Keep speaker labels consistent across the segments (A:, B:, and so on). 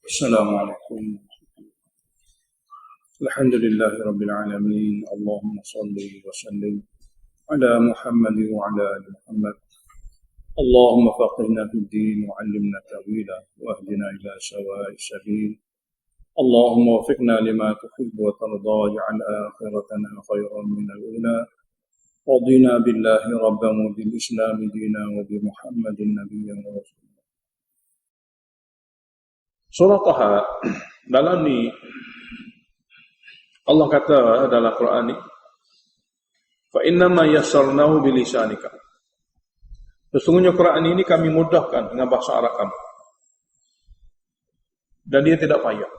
A: السلام عليكم. الحمد لله رب العالمين. اللهم صل وسلم على محمد وعلى آل محمد. اللهم فقهنا في الدين وعلمنا تأويله واهدنا إلى سواء السبيل. اللهم وفقنا لما تحب وترضى واجعل آخرتنا خيرا من الأولى. رضينا بالله ربا وبالإسلام دينا وبمحمد نبيا ورسولا. Surah Taha, dalam ni Allah kata dalam Quran ni, fa innama yassarnahu bilisanika. Sesungguhnya Quran ini kami mudahkan dengan bahasa Arab kamu. Dan dia tidak payah.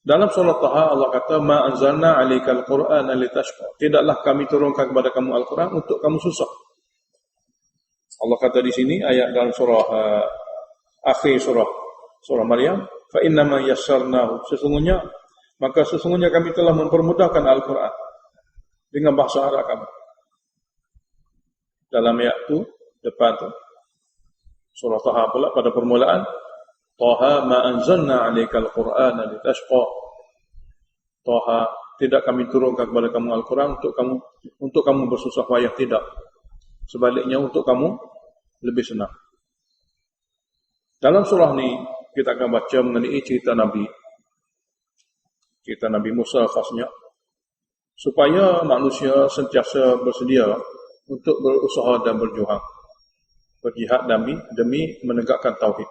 A: Dalam surah Taha Allah kata, ma anzalna 'alaikal Qur'ana litashqa. Tidaklah kami turunkan kepada kamu Al-Quran untuk kamu susah. Allah kata di sini ayat dalam surah akhir surah Maryam, fa innama yassarnahu. Sesungguhnya kami telah mempermudahkan Al-Quran dengan bahasa Arab kamu. Dalam ayat tu depan tu surah Taha pula pada permulaan, Taha ma anzalna 'alaikal Qur'ana litashqa. Taha, tidak kami turunkan kepada kamu Al-Quran untuk kamu bersusah payah, tidak. Sebaliknya untuk kamu lebih senang. Dalam surah ni kita akan baca mengenai cerita Nabi Musa khasnya, supaya manusia sentiasa bersedia untuk berusaha dan berjihad demi menegakkan tauhid,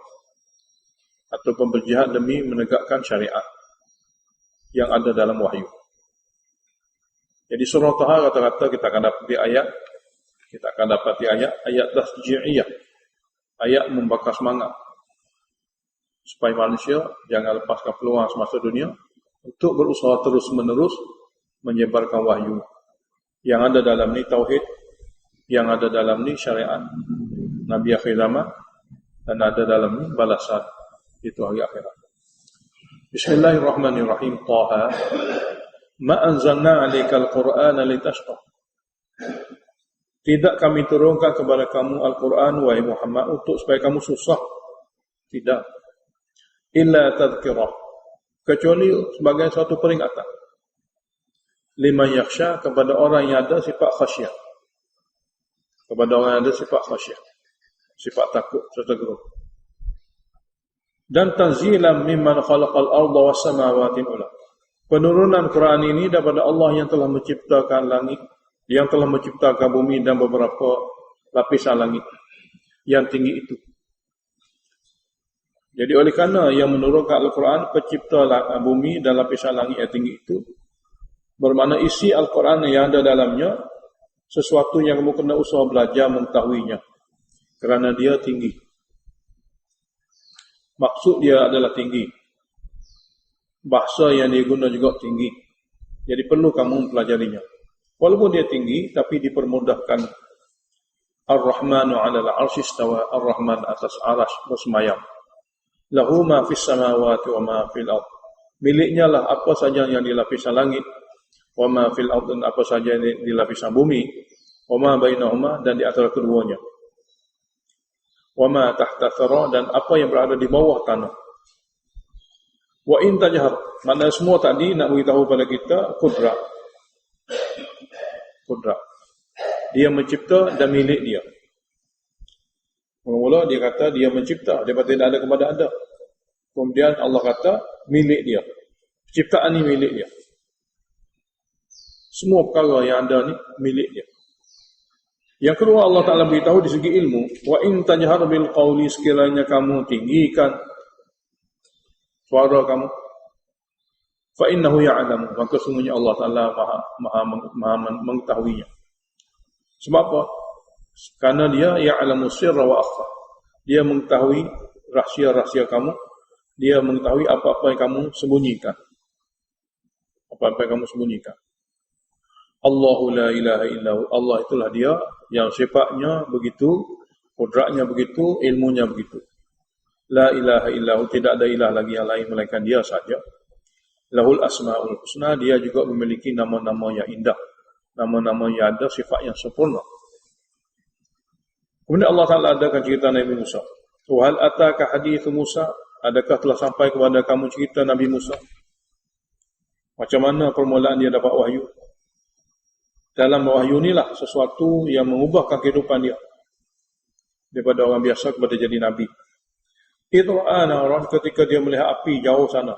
A: ataupun berjihad demi menegakkan syariat yang ada dalam wahyu. Jadi surah Taha kata-kata kita akan dapati ayat tasji'iyah, ayat membakar semangat supaya manusia jangan lepaskan peluang semasa dunia untuk berusaha terus-menerus menyebarkan wahyu yang ada dalam ni tauhid, yang ada dalam ni syariat Nabi akhir zaman, dan ada dalam ni balasan itu hari akhirat. Bismillahirrahmanirrahim. Taha ma anzalna 'alaikal Qur'ana litashqa. Tidak kami turunkan kepada kamu Al-Quran wahai Muhammad untuk supaya kamu susah. Tidak. Illa tadhkirah, kecuali sebagai suatu peringatan. Liman yakhsha, kepada orang yang ada sifat khasyah. Sifat takut serta gerun. Dan tanzilan mimman khalaqal arda was samawati ula. Penurunan Quran ini daripada Allah yang telah menciptakan langit, yang telah menciptakan bumi dan beberapa lapisan langit yang tinggi itu. Jadi oleh kerana yang menurunkan Al-Quran, pencipta bumi dan lapisan langit yang tinggi itu, bermakna isi Al-Quran yang ada dalamnya sesuatu yang kamu kena usaha belajar mengetahuinya, kerana dia tinggi. Maksud dia adalah tinggi. Bahasa yang dia guna juga tinggi. Jadi perlu kamu mempelajarinya. Walaupun dia tinggi, tapi dipermudahkan. Ar-Rahmanu 'alal 'arsy istawa. Ar-Rahman atas arasy bersemayam. Lahu ma fis samawati wa ma fil ard. Miliknya lah apa saja yang di lapisan langit, wa ma fil ard, dan apa saja yang di lapisan bumi, wa ma bainahuma, dan di antara keduanya, wa ma tahta thara, dan apa yang berada di bawah tanah. Wa in tajhar, makna semua tadi nak beritahu pada kita qudrat. Dia mencipta dan milik dia. Mula-mula dia kata dia mencipta, daripada tidak ada kepada ada. Kemudian Allah kata milik dia. Penciptaan ni milik dia. Semua perkara yang ada ni milik dia. Yang kedua, Allah Ta'ala beritahu di segi ilmu, wa in tajhar bil qawli, sekiranya kamu tinggikan suara kamu, fa innahu ya'lamu, maka sungguhnya Allah Ta'ala maha mengetahuinya. Sebab apa? Karena dia ya'lamu sirra wa akhfa. Dia mengetahui rahsia-rahsia kamu. Dia mengetahui apa-apa yang kamu sembunyikan. Allahu la ilaha illahu. Allah itulah dia yang sifatnya begitu, qudratnya begitu, ilmunya begitu. La ilaha illahu, tidak ada ilah lagi yang lain melainkan dia saja. Lahul asma'ul husna, dia juga memiliki nama-nama yang indah. Nama-nama yang ada sifat yang sempurna. Kemudian Allah Ta'ala adakan cerita Nabi Musa. Wa hal ataka hadithu Musa, adakah telah sampai kepada kamu cerita Nabi Musa? Macam mana permulaan dia dapat wahyu? Dalam wahyu inilah sesuatu yang mengubahkan kehidupan dia daripada orang biasa kepada jadi Nabi. Idra'ana orang ketika dia melihat api jauh sana.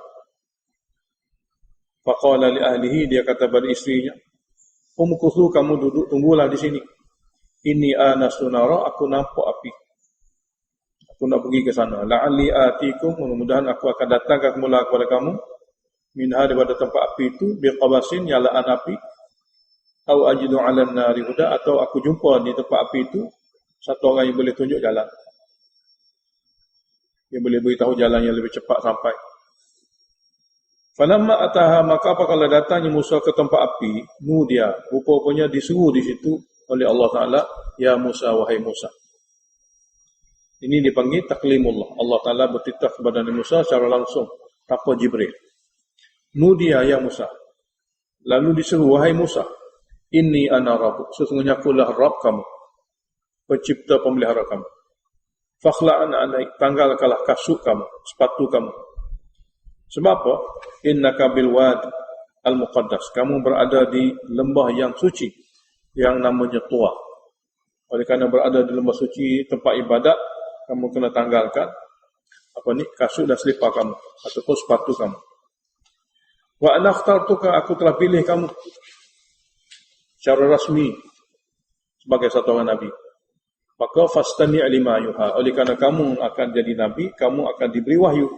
A: Faqala li ahlihi, dia kata pada isterinya, umkuthu, kamu duduk tunggulah di sini. Inni anastu nara, aku nampak api. Aku nak pergi ke sana. La'alli atikum, mudah-mudahan aku akan datangkan semula kepada kamu. Minha, daripada tempat api itu, biqabasin, nyalaan api. Au ajidu 'alan nari huda, atau aku jumpa di tempat api itu satu orang yang boleh tunjuk jalan. Dia boleh beritahu jalan yang lebih cepat sampai. Falamma ataha, maka apabila datangnya Musa ke tempat api, nudia, rupa-rupanya disuruh di situ oleh Allah Ta'ala, ya Musa, wahai Musa. Ini dipanggil taklimullah. Allah Ta'ala bertitah kepada Nabi Musa secara langsung, tanpa Jibril. Nudia ya Musa. Lalu disuruh, wahai Musa, inni ana rabbuk, sesungguhnya akulah Rabb kamu, pencipta pemelihara kamu. Fakhla'an alaik, tanggalkanlah kasut kamu, sepatu kamu. Sebab apa? Innaka bil wadi al-muqaddas, kamu berada di lembah yang suci, yang namanya Tua. Oleh kerana berada di lembah suci, tempat ibadat, kamu kena tanggalkan kasut dan selipar kamu, ataupun sepatu kamu. Wa ana akhtartuka, aku telah pilih kamu secara rasmi sebagai satu orang Nabi. Maka fastami' lima yuha, oleh kerana kamu akan jadi Nabi, kamu akan diberi wahyu.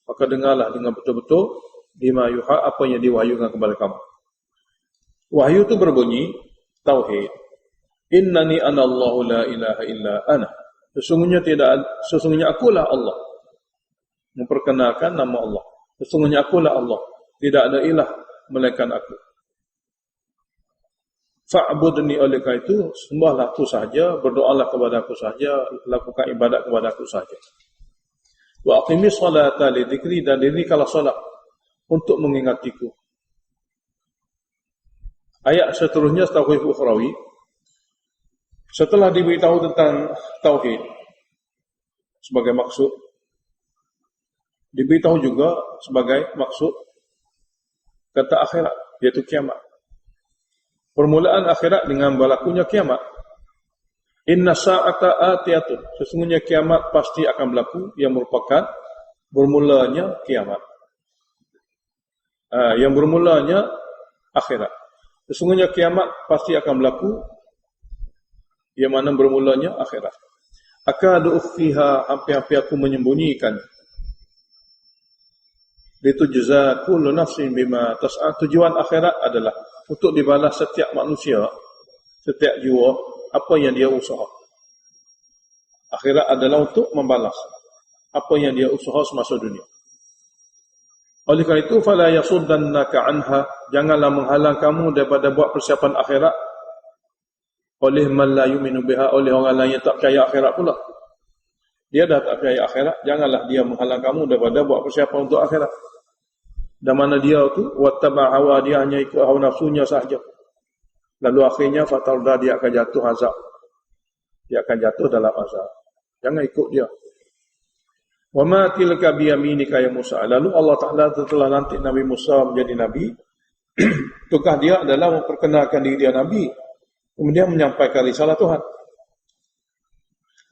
A: Maka dengarlah dengan betul-betul lima yuha, apa yang diwahyukan kepada kamu. Wahyu itu berbunyi tauhid. Innani ana Allahu la ilaha illa ana. Sesungguhnya akulah Allah. Memperkenalkan nama Allah. Sesungguhnya akulah Allah. Tidak ada ilah melainkan aku. Fa'budni, oleh kerana itu sembahlah aku sahaja, berdoalah kepada aku sahaja, lakukan ibadat kepada aku sahaja. Wa aqimis salata li dzikri, dan dirikanlah salat untuk mengingatiku. Ayat seterusnya tauhid ukhrawi. Setelah diberitahu tentang tauhid sebagai maksud, diberitahu juga sebagai maksud kata akhirat, iaitu kiamat. Permulaan akhirat dengan berlakunya kiamat. Inna sa'ata atiyatun, sesungguhnya kiamat pasti akan berlaku, yang merupakan bermulanya kiamat. Yang bermulanya akhirat. Sesungguhnya kiamat pasti akan berlaku, yang mana bermulanya akhirat. Akadu ukhfiha, hampir-hampir aku menyembunyikan. Litujza kullu nafsin bima tas'a, tujuan akhirat adalah untuk dibalas setiap manusia, setiap jiwa, apa yang dia usaha. Akhirat adalah untuk membalas apa yang dia usaha semasa dunia. Oleh kerana itu, fala yasuddannaka anha, janganlah menghalang kamu daripada buat persiapan akhirat oleh man la yu'minu biha, oleh orang lain yang tak percaya akhirat pula. Dia dah tak percaya akhirat, janganlah dia menghalang kamu daripada buat persiapan untuk akhirat. Dan mana dia tu wattaba hawa, dia hanya ikut hawa nafsunya sahaja. Lalu akhirnya fatarda, dia akan jatuh azab. Dia akan jatuh dalam azab. Jangan ikut dia. Wa ma tilka bi yaminika ya Musa. Lalu Allah Taala telah lantik Nabi Musa menjadi nabi. Tugas dia adalah memperkenalkan diri dia nabi, kemudian menyampaikan risalah Tuhan.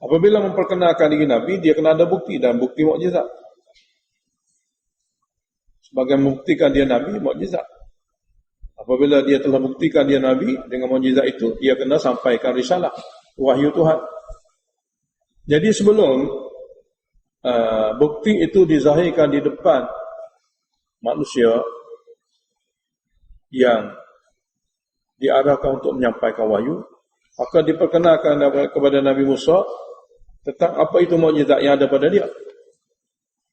A: Apabila memperkenalkan diri nabi, dia kena ada bukti, dan bukti mukjizat. Sebagai membuktikan dia nabi, mukjizat. Apabila dia telah buktikan dia nabi dengan mukjizat itu, dia kena sampaikan risalah, wahyu Tuhan. Jadi sebelum bukti itu dizahirkan di depan manusia yang diarahkan untuk menyampaikan wahyu, maka diperkenalkan kepada Nabi Musa tentang apa itu mukjizat yang ada pada dia.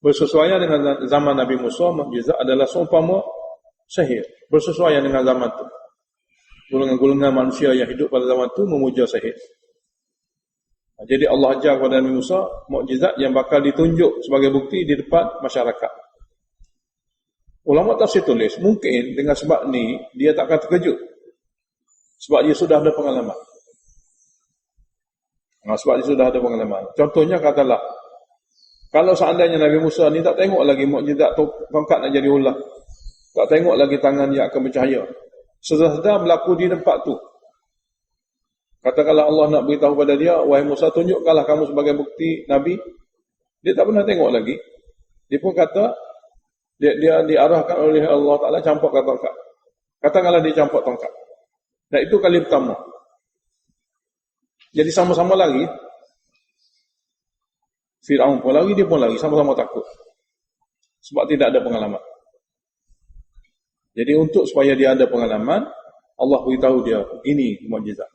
A: Bersesuaian dengan zaman Nabi Musa, mukjizat adalah seumpama sihir. Bersesuaian dengan zaman itu. Golongan-golongan manusia yang hidup pada zaman itu memuja sihir. Jadi Allah ajar kepada Nabi Musa mukjizat yang bakal ditunjuk sebagai bukti di depan masyarakat. Ulama tafsir tulis, mungkin dengan sebab ni dia tak akan terkejut. Sebab dia sudah ada pengalaman. Sebab dia sudah ada pengalaman. Contohnya katalah, Kalau seandainya Nabi Musa ni tak tengok lagi mukjizat tongkat nak jadi ular, tak tengok lagi tangan yang akan bercahaya, sedar-sedar berlaku di tempat tu, katakanlah Allah nak beritahu pada dia, wahai Musa, tunjukkanlah kamu sebagai bukti Nabi. Dia tak pernah tengok lagi. Dia pun kata, dia diarahkan oleh Allah Ta'ala campakkan tongkat. Katakanlah dia campak tongkat. Dan itu kali pertama. Jadi sama-sama lagi, Fir'aun pun lagi, dia pun lagi, sama-sama takut. Sebab tidak ada pengalaman. Jadi untuk supaya dia ada pengalaman, Allah beritahu dia, ini mukjizat.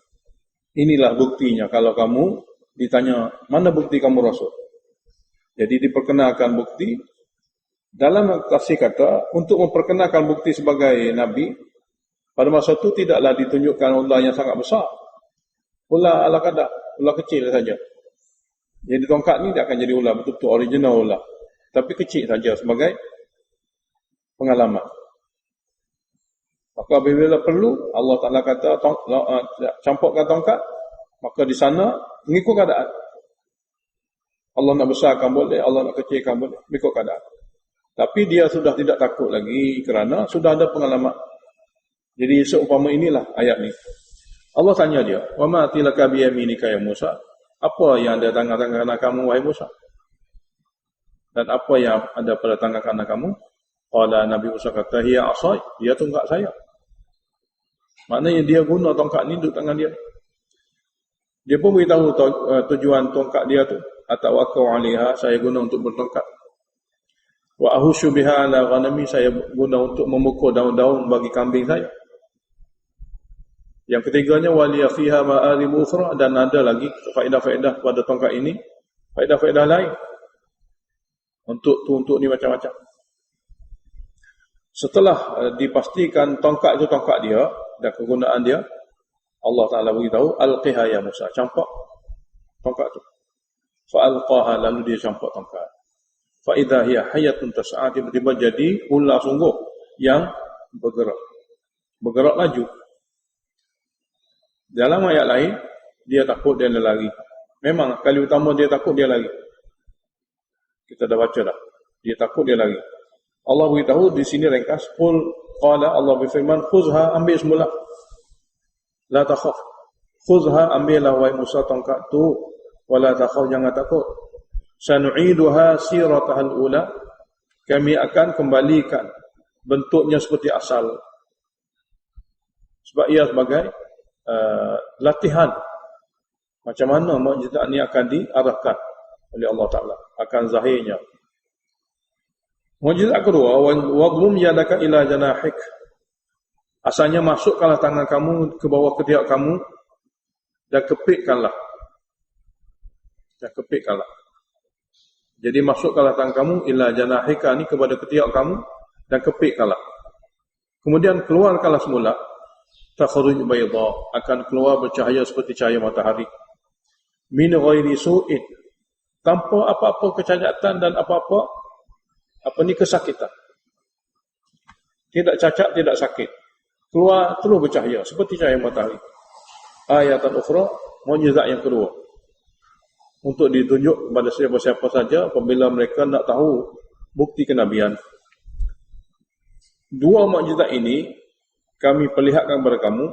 A: Inilah buktinya kalau kamu ditanya, mana bukti kamu Rasul? Jadi diperkenalkan bukti. Dalam tafsir kata, untuk memperkenalkan bukti sebagai Nabi, pada masa itu tidaklah ditunjukkan ular yang sangat besar. Ular ala kadar, ular kecil saja. Jadi tongkat ni dia akan jadi ular, betul-betul original ular. Tapi kecil saja sebagai pengalaman. Maka bila perlu, Allah Ta'ala kata, campakkan tongkat, maka di sana mengikut keadaan. Allah nak besarkan boleh, Allah nak kecilkan boleh, mengikut keadaan. Tapi dia sudah tidak takut lagi kerana sudah ada pengalaman. Jadi seumpama inilah ayat ni. Allah tanya dia, "Wa ma tilaka bi yaminika ya Musa?" Apa yang ada tangan-tangan kamu wahai Musa? Dan apa yang ada pada tangan kanan kamu? Qala Nabi Musa kata, "Hiya asai," dia tongkat saya. Maknanya dia guna tongkat ni duduk tangan dia. Dia pun beritahu tujuan tongkat dia tu, atawakau 'alaiha, saya guna untuk bertongkat. Wa ahushu biha ala ghanami, saya guna untuk memukul daun-daun bagi kambing saya. Yang ketiganya, waliya fiha ma'arib ukhra, dan ada lagi faedah-faedah pada tongkat ini, faedah-faedah lain. Untuk ni macam-macam. Setelah dipastikan tongkat itu tongkat dia dan kegunaan dia, Allah Ta'ala beritahu, alqiha ya Musa, campak tongkat itu. Fa'alqaha, lalu dia campak tongkat. Fa'idha hiya hayatun tas'a, tiba-tiba jadi ular sungguh yang bergerak laju. Dalam ayat lain, dia takut, dia lari. Memang kali utama dia takut, dia lari. Kita dah baca dah. Dia takut, dia lari. Allah beritahu di sini ringkas, qul qala, Allah berfirman, khuzha, ambil semula. La takhaf. Khuzha, ambillah wahai Musa tongkat tu, wala takhaf, jangan takut. Sanu'iduha siratahal ula, kami akan kembalikan bentuknya seperti asal. Sebab ia sebagai latihan macam mana mukjizat ni akan diarahkan oleh Allah Ta'ala, akan zahirnya. Mukjizat kedua, wadmum yadaka ila janahik, asalnya masukkanlah tangan kamu ke bawah ketiak kamu dan kepitkanlah. Jadi masukkanlah tangan kamu ila janahika ni kepada ketiak kamu dan kepitkanlah. Kemudian keluarkanlah semula, takhruj bayda, akan keluar bercahaya seperti cahaya matahari. Min ghairi su'in, tanpa apa-apa kecacatan dan apa-apa kesakitan. Tidak cacat, tidak sakit. Keluar terus bercahaya seperti cahaya matahari. Ayatan ukhra, mukjizat yang kedua. Untuk ditunjuk kepada siapa-siapa saja apabila mereka nak tahu bukti kenabian. Dua mukjizat ini kami perlihatkan kepada kamu,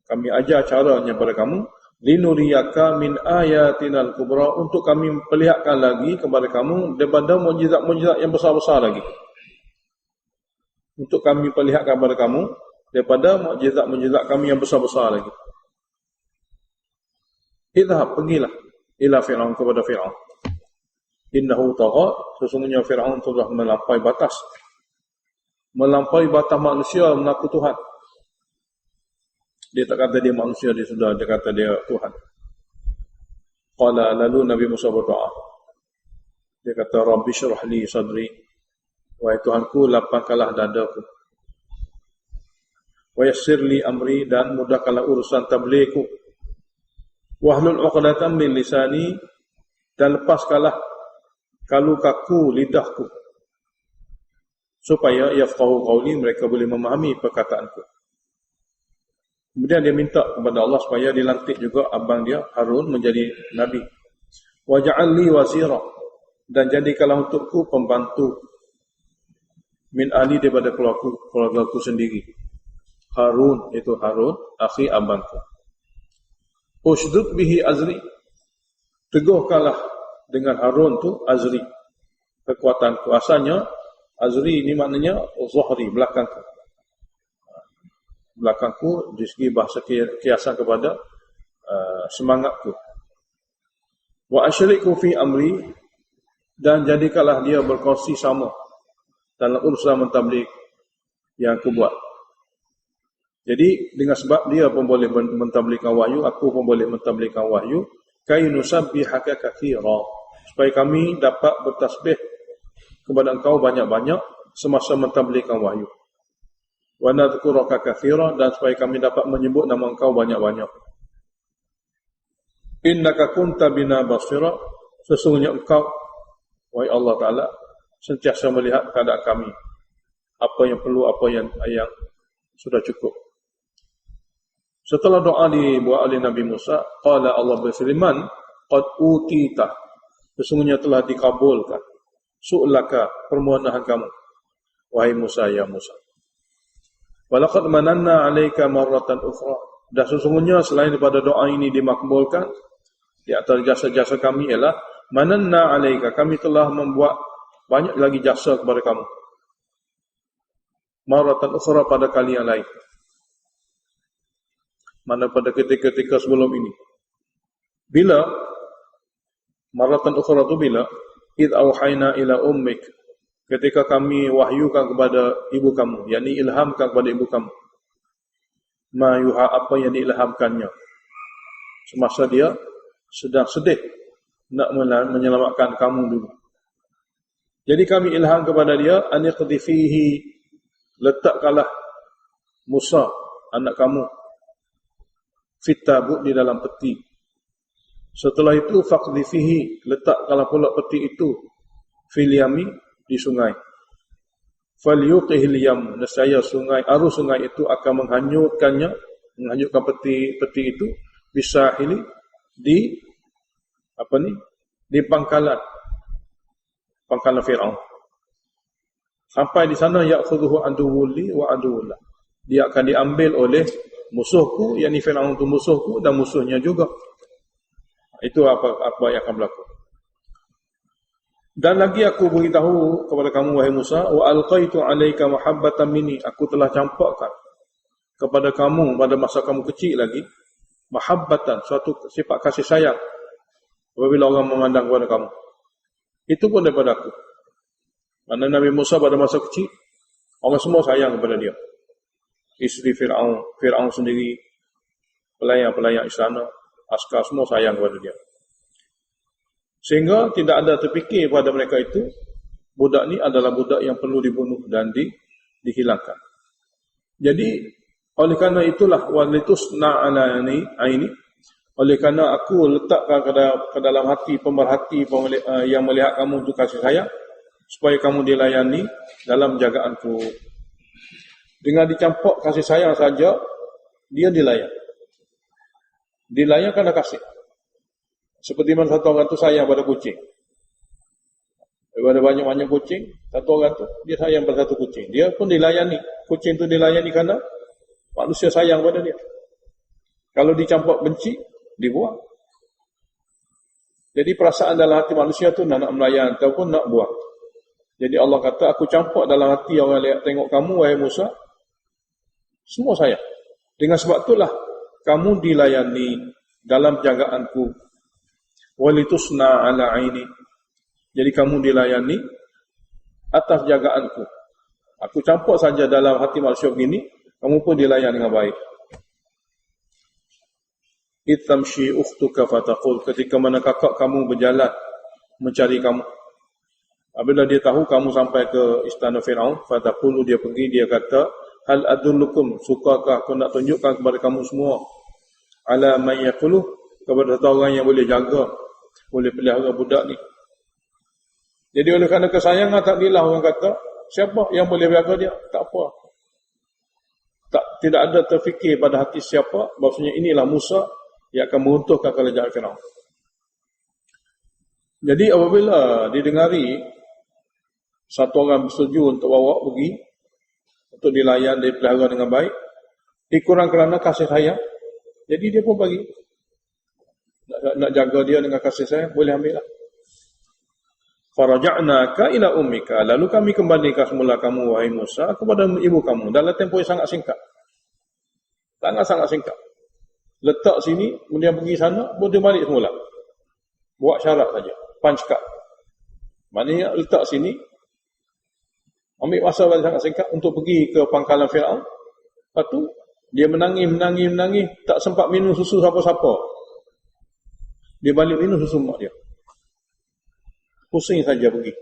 A: kami ajar caranya kepada kamu, linuriyaka min ayatinal kubra, untuk kami perlihatkan lagi kepada kamu daripada mukjizat-mukjizat yang besar-besar lagi. Untuk kami perlihatkan kepada kamu daripada mukjizat-mukjizat kami yang besar-besar lagi. Idhab, pergilah ila Fir'aun, kepada Fir'aun. Innahu tagha, sesungguhnya Fir'aun telah melampaui batas. Melampaui batas manusia mengaku Tuhan. Dia tak kata dia manusia, dia kata dia Tuhan. Qala, lalu Nabi Musa berdoa. Dia kata, Rabbi syrah li sadri, wahai Tuhanku, lapangkanlah dadaku. Wa yassir li amri, dan mudahkanlah urusan tablighiku. Wahlul 'uqdatam min lisani, dan lepaskanlah kalu kaku lidahku, supaya yafqahu qawli, mereka boleh memahami perkataanku. Kemudian dia minta kepada Allah supaya dilantik juga abang dia Harun menjadi Nabi. Waja'al li wazira, dan jadikanlah untukku pembantu min ahli daripada keluargaku sendiri. Harun, itu Harun, akhi abangku. Ushdud bihi azri, teguhkanlah dengan Harun tu azri, kekuatanku. Asalnya azri ini maknanya zuhri, belakangku. Belakangku di segi bahasa kiasan kepada semangatku. Wa asyriku fi amri, dan jadikanlah dia berkongsi sama dalam urusan mentabligh yang aku buat. Jadi dengan sebab dia pun boleh mentablighkan wahyu, aku pun boleh mentablighkan wahyu, kai nusabbihaka katsira, supaya kami dapat bertasbih kepada engkau banyak-banyak semasa mentablighkan wahyu. Wa nadhkuraka katsira, dan supaya kami dapat menyebut nama engkau banyak-banyak. Innaka kunta bina basira, sesungguhnya engkau, wahai Allah Ta'ala, sentiasa melihat keadaan kami, apa yang perlu, apa yang sudah cukup. Setelah doa dibuat oleh Nabi Musa, qala Allah berfirman, qad utita, sesungguhnya telah dikabulkan su'laka, permohonan kamu, wahai Musa, ya Musa. Walaqad mananna 'alaika marratan ukhra, dan sesungguhnya selain daripada doa ini dimakbulkan, di antara jasa-jasa kami ialah mananna 'alaika, kami telah membuat banyak lagi jasa kepada kamu. Marratan ukhra, pada kali yang lain. Mana pada ketika-ketika sebelum ini. Bila marratan ukhra tu bila id auhayna ila ummik, ketika kami wahyukan kepada ibu kamu, yakni ilhamkan kepada ibu kamu, ma yuha, apa yang diilhamkannya semasa dia sedang sedih nak menyelamatkan kamu dulu. Jadi kami ilham kepada dia, aniqdi fihi, letakkanlah Musa anak kamu fitabut, di dalam peti. Setelah itu faqdi fihi, letakkanlah pula peti itu fil yami, di sungai. Falyuqihil yam, nescaya sungai, arus sungai itu akan menghanyutkan peti itu bisahili, di di pangkalan Firaun. Sampai di sana ya'khudhuhu aduwwuli wa aduwwullah, dia akan diambil oleh musuhku, yakni Firaun itu musuhku dan musuhnya juga. Itu apa yang akan berlaku. Dan lagi aku beritahu kepada kamu, wahai Musa, wa alqaitu 'alaika mahabbatan minni, aku telah campakkan kepada kamu pada masa kamu kecil lagi, mahabbatan, suatu sifat kasih sayang apabila orang memandang kepada kamu. Itu pun daripada aku. Mana Nabi Musa pada masa kecil, orang semua sayang kepada dia. Isteri Firaun sendiri, pelayan-pelayan istana, askar, semua sayang kepada dia. Sehingga tidak ada terfikir pada mereka itu, budak ni adalah budak yang perlu dibunuh dan dihilangkan. Jadi, oleh kerana itulah, walitusna ala aini, oleh kerana aku letakkan ke dalam hati pemerhati yang melihat kamu untuk kasih sayang, supaya kamu dilayani dalam jagaanku. Dengan dicampak kasih sayang saja, dia dilayan. Dilayan kerana kasih. Seperti mana satu orang tu sayang pada kucing. Daripada banyak-banyak kucing, satu orang tu dia sayang pada satu kucing. Dia pun dilayani. Kucing tu dilayani kerana manusia sayang pada dia. Kalau dicampak benci, dibuang. Jadi perasaan dalam hati manusia tu nak melayan ataupun nak buang. Jadi Allah kata, aku campak dalam hati orang lihat tengok kamu, wahai Musa, semua sayang. Dengan sebab itulah kamu dilayani dalam jagaanku. Walitusna ala aini. Jadi kamu dilayani atas jagaanku. Aku campak saja dalam hati manusia begini, kamu pun dilayan dengan baik. Itamshi ukhtuka fataqul, ketika mana kakak kamu berjalan mencari kamu. Apabila dia tahu kamu sampai ke istana Firaun, fataqulu, dia pergi, dia kata, hal adullukum, sukakah aku nak tunjukkan kepada kamu semua, ala man yaqulu, kepada satu orang yang boleh jaga, boleh pelihara budak ni. Jadi oleh kerana kesayangan, tak gila orang kata, siapa yang boleh jaga dia? Tak apa. Tidak ada terfikir pada hati siapa, bahawasanya inilah Musa yang akan meruntuhkan kerajaan Firaun. Jadi apabila didengari satu orang bersetuju untuk bawa pergi, untuk dilayan, dipelihara dengan baik, dikurang kerana kasih sayang, jadi dia pun bagi. Nak jaga dia dengan kasih sayang, boleh ambil lah. Faraja'naka ila ummika, lalu kami kembalikan semula kamu wahai Musa kepada ibu kamu dalam tempoh yang sangat singkat. Sangat-sangat singkat. Letak sini, kemudian pergi sana, boleh balik semula. Buat syarat saja, punch card. Maknanya letak sini, ambil masa yang sangat singkat untuk pergi ke pangkalan Firaun. Lepas tu dia menangis, tak sempat minum susu siapa-siapa. Dia balik minum susu mak dia. Pusing saja pergi.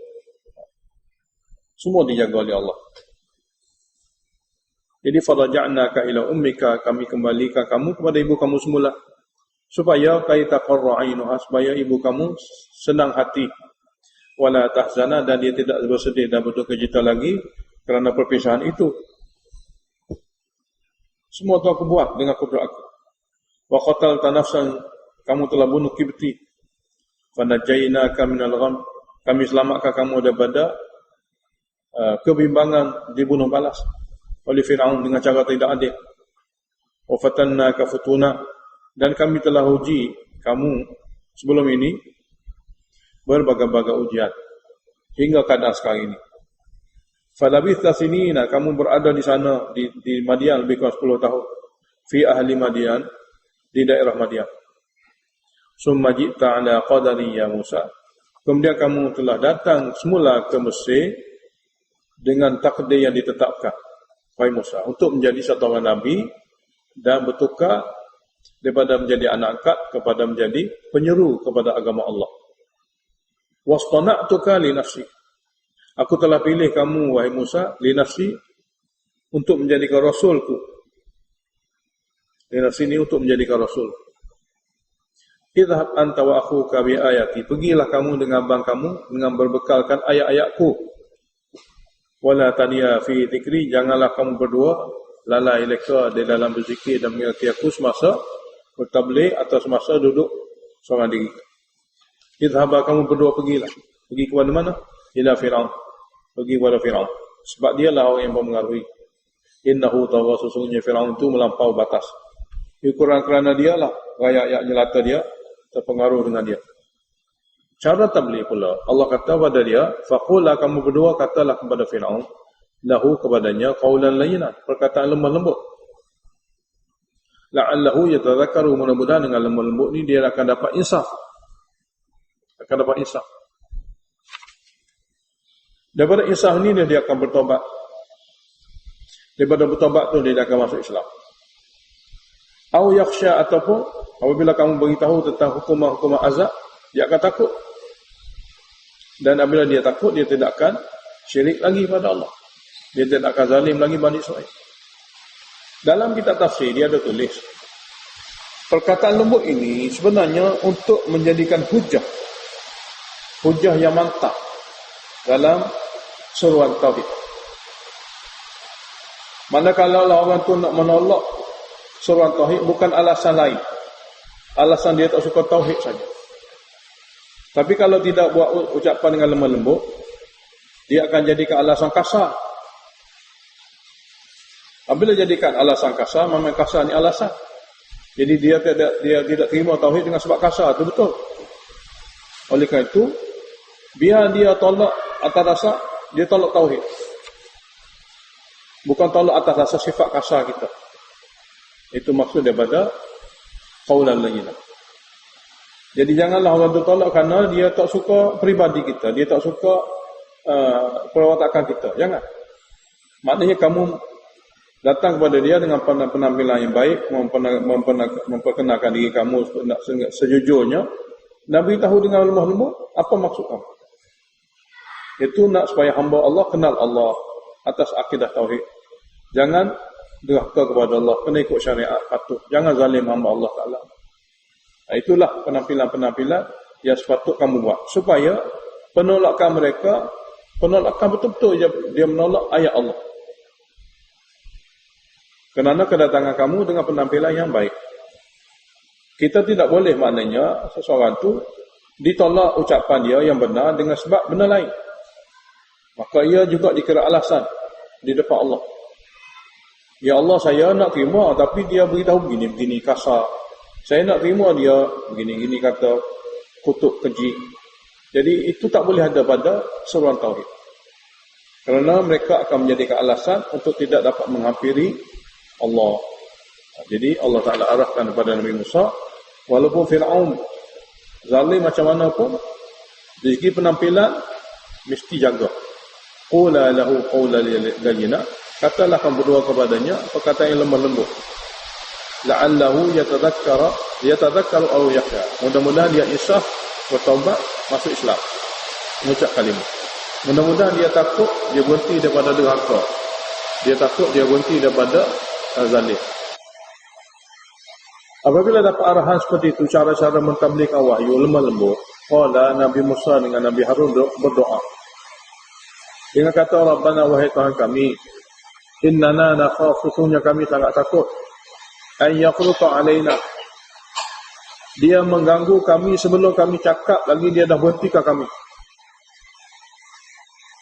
A: Semua dijaga oleh Allah. Jadi faraja'naka ila ummika, kami kembalikan kamu kepada ibu kamu semula, supaya kai taqarra 'ainuha, supaya ibu kamu senang hati, wala tahzana, dan dia tidak bersedih dan berduka cita lagi kerana perpisahan itu. Semua tu aku buat dengan kudrat aku. Wa qatalta nafsan, kamu telah bunuh Kibti. Fa najaynaka minal gham, kami selamatkan kamu daripada kebimbangan dibunuh balas oleh Firaun dengan cara tidak adil. Wa fatannaka futuna, dan kami telah uji kamu sebelum ini berbagai-bagai ujian hingga keadaan sekarang ini. Falabitha sinina, kamu berada di sana di Madian lebih kurang 10 tahun. Fi ahli Madian, di daerah Madian. Summa ji'ta ala qadari ya Musa, kemudian kamu telah datang semula ke Mesir dengan takdir yang ditetapkan, wahai Musa, untuk menjadi satu orang nabi dan bertukar daripada menjadi anak angkat kepada menjadi penyeru kepada agama Allah. Wastana'tuka li nafsi, aku telah pilih kamu wahai Musa li nafsi, untuk menjadikan rasulku. Li nafsi ini untuk menjadikan rasul. Idhab anta wa akhuka bi ayati, pergilah kamu dengan abang kamu dengan berbekalkan ayat-ayatku. Wala taniya fi dzikri, janganlah kamu berdua lalai leka di dalam berzikir dan mengingati aku semasa bertabligh atau semasa duduk seorang diri. Idhab, kamu berdua pergilah. Pergi kepada mana? Ila Firaun. Pergi kepada Firaun. Sebab dialah orang yang mempengaruhi. Innahu tagha, sesungguhnya Firaun itu melampau batas. Kurang kerana dialah rakyat nyelata dia terpengaruh dengan dia. Cara tabligh pula, Allah kata pada dia, faqula, kamu berdua katalah kepada Firaun, lahu, kepadanya, qaulan layyinan, perkataan lemah lembut. La'allahu yatadhakkaru, mudah-mudahan dengan lemah lembut ni dia akan dapat insaf. Akan dapat insaf. Daripada insaf ni dia akan bertobat. Daripada bertobat tu dia akan masuk Islam. Au yakhsha, ataupun apabila kamu beritahu tentang hukuman-hukuman azab, dia akan takut. Dan apabila dia takut, dia tidak akan syirik lagi pada Allah. Dia tidak akan zalim lagi Bani Israil. Dalam kitab tafsir dia ada tulis, perkataan lembut ini sebenarnya untuk menjadikan hujah yang mantap dalam seruan tauhid. Manakala orang tu nak menolak seruan tauhid, bukan alasan lain, alasan dia tak suka tauhid saja. Tapi kalau tidak buat ucapan dengan lemah lembut, dia akan jadikan alasan kasar. Apabila jadikan alasan kasar, memang kasar ni alasan. Jadi dia tidak terima tauhid dengan sebab kasar, itu betul. Oleh kerana itu, biar dia tolak atas dasar dia tolak tauhid, bukan tolak atas dasar sifat kasar kita. Itu maksud daripada qaulan layyinan. Jadi janganlah orang tu tolak kerana dia tak suka peribadi kita, dia tak suka perwatakan kita. Jangan. Maknanya kamu datang kepada dia dengan penampilan yang baik, memperkenalkan diri kamu sejujurnya, dan beritahu dengan lemah lembut apa maksud kamu. Itu nak supaya hamba Allah kenal Allah atas akidah tauhid. Jangan derhaka kepada Allah, kena ikut syariat patuh. Jangan zalim hamba Allah Ta'ala. Itulah penampilan-penampilan yang sepatut kamu buat, supaya penolakan mereka, penolakan betul-betul dia menolak ayat Allah. Kerana kedatangan kamu dengan penampilan yang baik. Kita tidak boleh, maknanya seseorang tu ditolak ucapan dia yang benar dengan sebab benar lain, maka ia juga dikira alasan di depan Allah. Ya Allah, saya nak terima tapi dia beritahu begini-begini kasar. Saya nak terima dia begini-begini kata kutuk keji. Jadi itu tak boleh ada pada seruan tauhid. Kerana mereka akan menjadikan alasan untuk tidak dapat menghampiri Allah. Jadi Allah Ta'ala arahkan kepada Nabi Musa, walaupun Fir'aun zalim macam mana pun, dari segi penampilan mesti jaga. Qula lahu qawlan layyina, katalah kamu berdua kepadanya perkataan yang lemah lembut. La'allahu yatadhakkaru aw yakhsha. Mudah-mudahan dia insaf, bertaubat, masuk Islam, mengucap kalimat. Mudah-mudahan dia takut, dia berhenti daripada derhaka. Dia takut, dia berhenti daripada zalim. Apabila dapat arahan seperti itu, cara-cara mentadbiqkan wahyu lemah lembut, qala Nabi Musa dengan Nabi Harun berdoa dengan kata, Rabbana, wahai Tuhan kami, innana nakhaf, sesungguhnya kami sangat takut, an yakhluqa alaina, dia mengganggu kami sebelum kami cakap lagi dia dah berhentikan kami,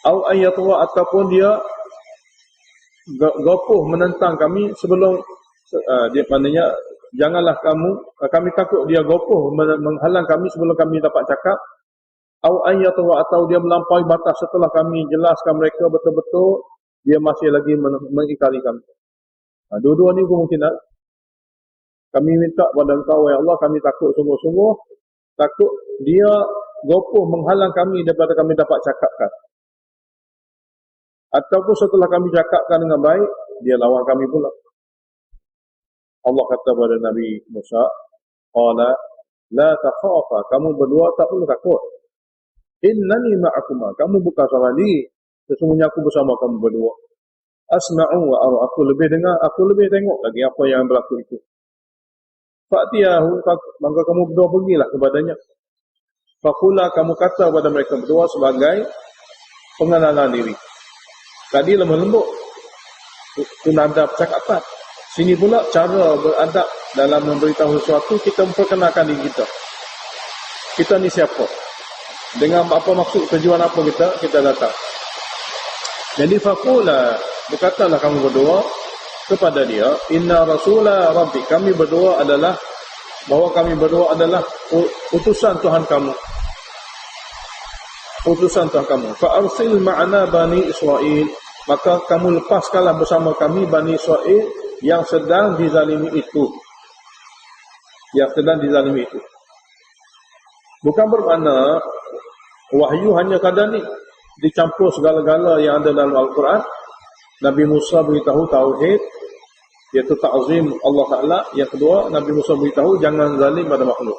A: au an yatwa, ataupun dia gopoh menentang kami sebelum dia, maknanya janganlah kami takut dia gopoh menghalang kami sebelum kami dapat cakap, au ayyatwa, atau dia melampaui batas setelah kami jelaskan mereka betul-betul dia masih lagi mengingkari kami. Dua-dua ni kemungkinan. Kami minta kepada Engkau, ya Allah, kami takut sungguh-sungguh, takut dia gopoh menghalang kami daripada kami dapat cakapkan. Ataupun setelah kami cakapkan dengan baik, dia lawan kami pula. Allah kata kepada Nabi Musa, qala la takhafa, kamu berdua tak perlu takut. Innani ma'akuma, kamu bukan seorang diri, sesungguhnya aku bersama kamu berdua. Asma'u wa ara, aku lebih dengar, aku lebih tengok lagi apa yang berlaku itu. Fa'tiyahu, maka kamu berdua pergilah kepadanya. Faqula, kamu kata kepada mereka berdua sebagai pengenalan diri. Tadi lemah lembut, itu nada percakapan. Sini pula cara beradab dalam memberitahu sesuatu, kita memperkenalkan diri kita. Kita ni siapa? Dengan apa maksud, tujuan apa kita datang. Jadi faqula, berkatalah kamu berdua kepada dia, inna rasula rabbi, kami berdua adalah, bahawa kami berdua adalah utusan Tuhan kamu. Utusan Tuhan kamu. Fa arsil ma'ana bani Israel, maka kamu lepaskanlah bersama kami Bani Israel yang sedang dizalimi itu. Yang sedang dizalimi itu. Bukan bermakna wahyu hanya kadang ni dicampur segala-gala yang ada dalam Al-Quran. Nabi Musa beritahu tauhid, iaitu ta'zim Allah Ta'ala. Yang kedua, Nabi Musa beritahu jangan zalim pada makhluk.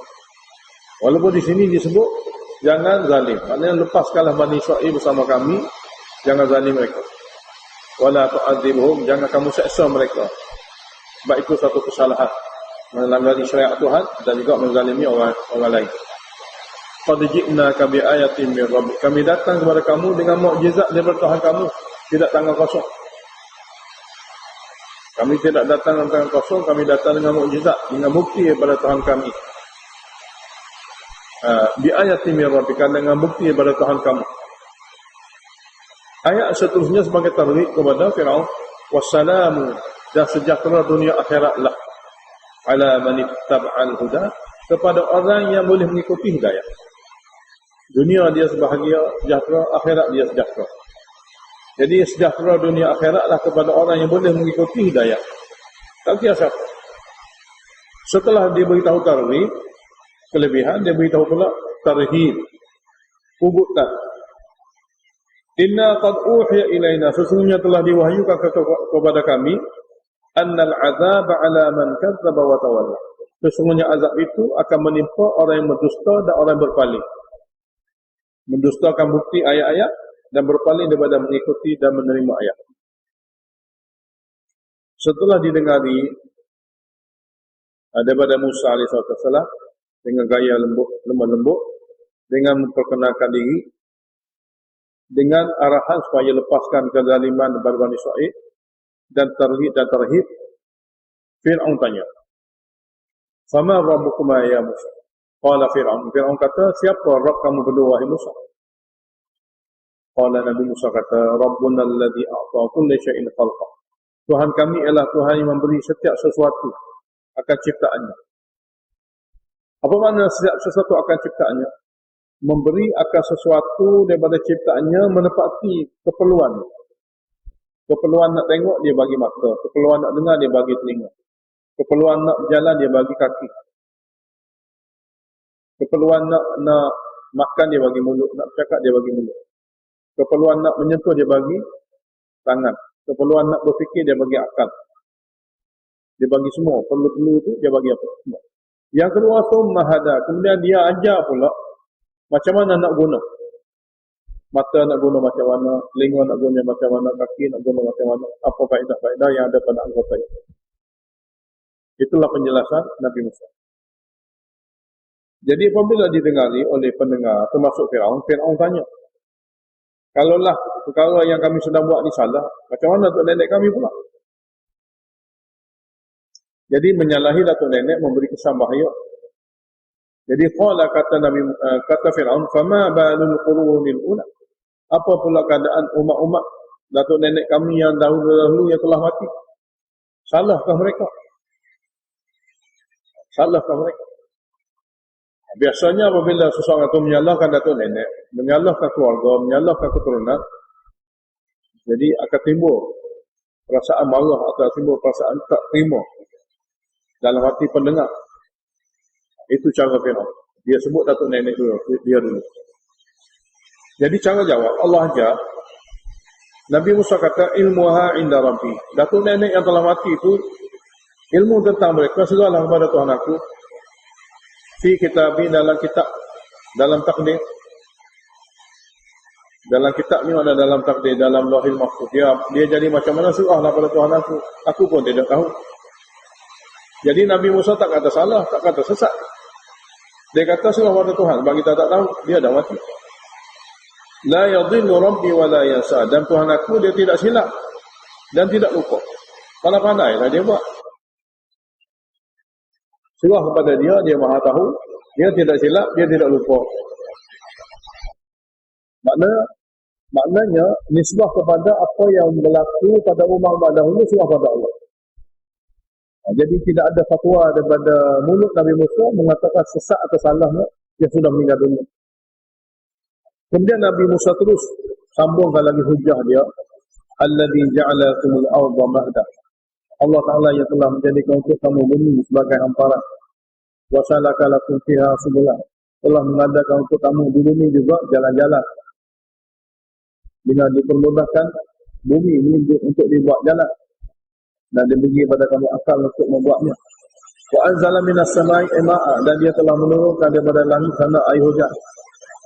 A: Walaupun di sini disebut jangan zalim, maknanya lepaskanlah Bani Israel bersama kami, jangan zalim mereka. Wala tu'adzibhum, jangan kamu seksa mereka. Sebab itu satu kesalahan, melanggar syariat Tuhan dan juga menzalimi orang lain. Qad ji'naka bi ayatin min rabbik, kami datang kepada kamu dengan mukjizat daripada Tuhan kamu, tidak tangan kosong. Kami tidak datang dengan tangan kosong, kami datang dengan mukjizat, dengan bukti daripada Tuhan kami. Bi ayatin min rabbik, dengan bukti daripada Tuhan kamu. Ayat seterusnya sebagai targhib kepada Firaun, wassalamu, dan sejahtera dunia akhiratlah, ala man ittaba'al huda, kepada orang yang boleh mengikuti hidayah. Dunia dia sebahagia, sejahtera, akhirat dia sejahtera. Jadi sejahtera dunia akhiratlah kepada orang yang boleh mengikuti hidayah. Tak kira siapa. Setelah dia beritahu targhib, kelebihan, dia beritahu pula tarhib, ugutan. Inna qad uhiya ilaina, sesungguhnya telah diwahyukan kepada kami, annal azab ala man kadzdzaba wa tawalla, sesungguhnya azab itu akan menimpa orang yang mendusta dan orang yang berpaling. Mendustakan bukti ayat-ayat dan berpaling daripada mengikuti dan menerima ayat. Setelah didengari daripada Musa AS dengan gaya lemah lembut, dengan memperkenalkan diri, dengan arahan supaya lepaskan kezaliman kepada Bani Israil dan tarhib, Fir'aun tanya, "Fama rabbukuma ya Musa?" Qala Fir'aun. Fir'aun kata, siapa Rabb kamu berdua, wahai Musa? Qala Nabi Musa kata, Rabbuna alladhi a'ta kulli syai'in khalqah. Tuhan kami ialah Tuhan yang memberi setiap sesuatu akan ciptaannya. Apa makna setiap sesuatu akan ciptaannya? Memberi akan sesuatu daripada ciptaannya menepati keperluan. Keperluan nak tengok, dia bagi mata. Keperluan nak dengar, dia bagi telinga. Keperluan nak berjalan, dia bagi kaki. Keperluan nak makan, dia bagi mulut. Nak bercakap, dia bagi mulut. Keperluan nak menyentuh, dia bagi tangan. Keperluan nak berfikir, dia bagi akal. Dia bagi semua. Perlu-perlu itu, dia bagi apa? Semua. Yang kedua, mahada. Kemudian dia ajar pula macam mana nak guna. Mata nak guna macam mana, telinga nak guna macam mana, kaki nak guna macam mana, apa faedah-faedah yang ada pada anggota itu. Itulah penjelasan Nabi Musa. Jadi apabila didengari oleh pendengar, termasuk Fir'aun, Fir'aun tanya, kalaulah perkara yang kami sedang buat ni salah, macam mana Datuk Nenek kami pula? Jadi menyalahi Datuk Nenek memberi kesan bahaya. Jadi kata Fir'aun, fama balul qurunil ula. Apa pula keadaan umat-umat Datuk Nenek kami yang dahulu-dahulu yang telah mati? Salahkah mereka? Salahkah mereka? Biasanya apabila seseorang itu menyalahkan Datuk Nenek, menyalahkan keluarga, menyalahkan keturunan, jadi akan timbul perasaan marah atau timbul perasaan tak terima dalam hati pendengar. Itu cara Fir'aun. Dia sebut Datuk Nenek dulu, dia dulu. Jadi cara jawab, Allah ajar. Nabi Musa kata, ilmuha inda Rabbi. Datuk Nenek yang telah mati itu, ilmu tentang mereka segala kepada Tuhan aku. Fi kitabi, dalam kitab, dalam takdir. Dalam kitab ni ada dalam takdir, dalam Lauhil Mahfuz. Dia jadi macam mana surahlah pada Tuhan aku. Aku pun tidak tahu. Jadi Nabi Musa tak kata salah, tak kata sesat. Dia kata surah pada Tuhan, bagi kita tak tahu, dia dah mati. La yadhillu rabbi wa la yansa. Dan Tuhan aku dia tidak silap dan tidak lupa. Pandai-pandai lah dia buat. Surah kepada dia, dia maha tahu, dia tidak silap, dia tidak lupa. Maknanya nisbah kepada apa yang berlaku pada umat dahulu surah pada Allah. Jadi tidak ada fatwa daripada mulut Nabi Musa mengatakan sesat atau salahnya yang sudah meninggal dunia. Kemudian Nabi Musa terus sambungkan lagi hujah dia, alladzi ja'alakumul arda mahda. Allah Taala yang telah menjadikan untuk kamu bumi sebagai hamparan. Wa salaka lakum fiha subula. Telah mengadakan untuk kamu di bumi juga jalan-jalan. Dengan dipermudahkan bumi ini untuk dibuat jalan dan diberi pada kamu akal untuk membuatnya. Wa anzala minas samai ma'a, dan dia telah menurunkan daripada langit sana air hujan.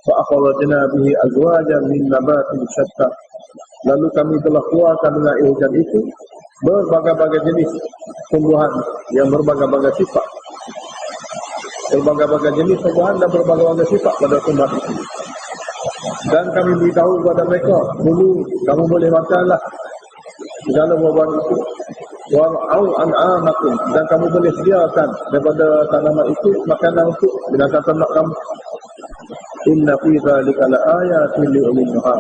A: Fa akhrajna bihi azwajan min nabatin syatta. Lalu kami telah keluarkan dengan air hujan itu berbagai-bagai jenis tumbuhan yang berbagai-bagai sifat. Berbagai-bagai jenis tumbuhan dan berbagai-bagai sifat pada tumbuhan itu. Dan kami beritahu kepada mereka, dulu kamu boleh makanlah segala buah-buahan itu. War'au an'amakum, dan kamu boleh sediakan daripada tanaman itu makanan untuk binatang ternak kamu. Inna fi dzalika laayatin liulil nuha.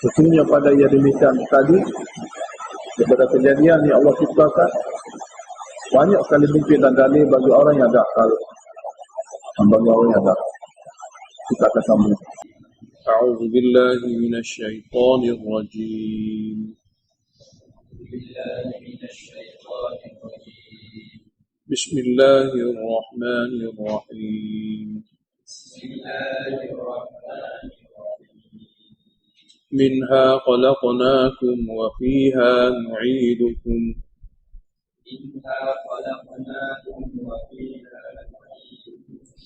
A: Sesungguhnya pada yang demikian tadi daripada kejadian yang Allah ciptakan banyak sekali bukti dan dalil bagi orang yang ada akal. Bagi orang yang ada. Kita akan sambung.
B: A'udzu billahi minasy syaithanir rajim. Bismillahirrahmanirrahim. Minha khalaqnakum wa fiha nu'idukum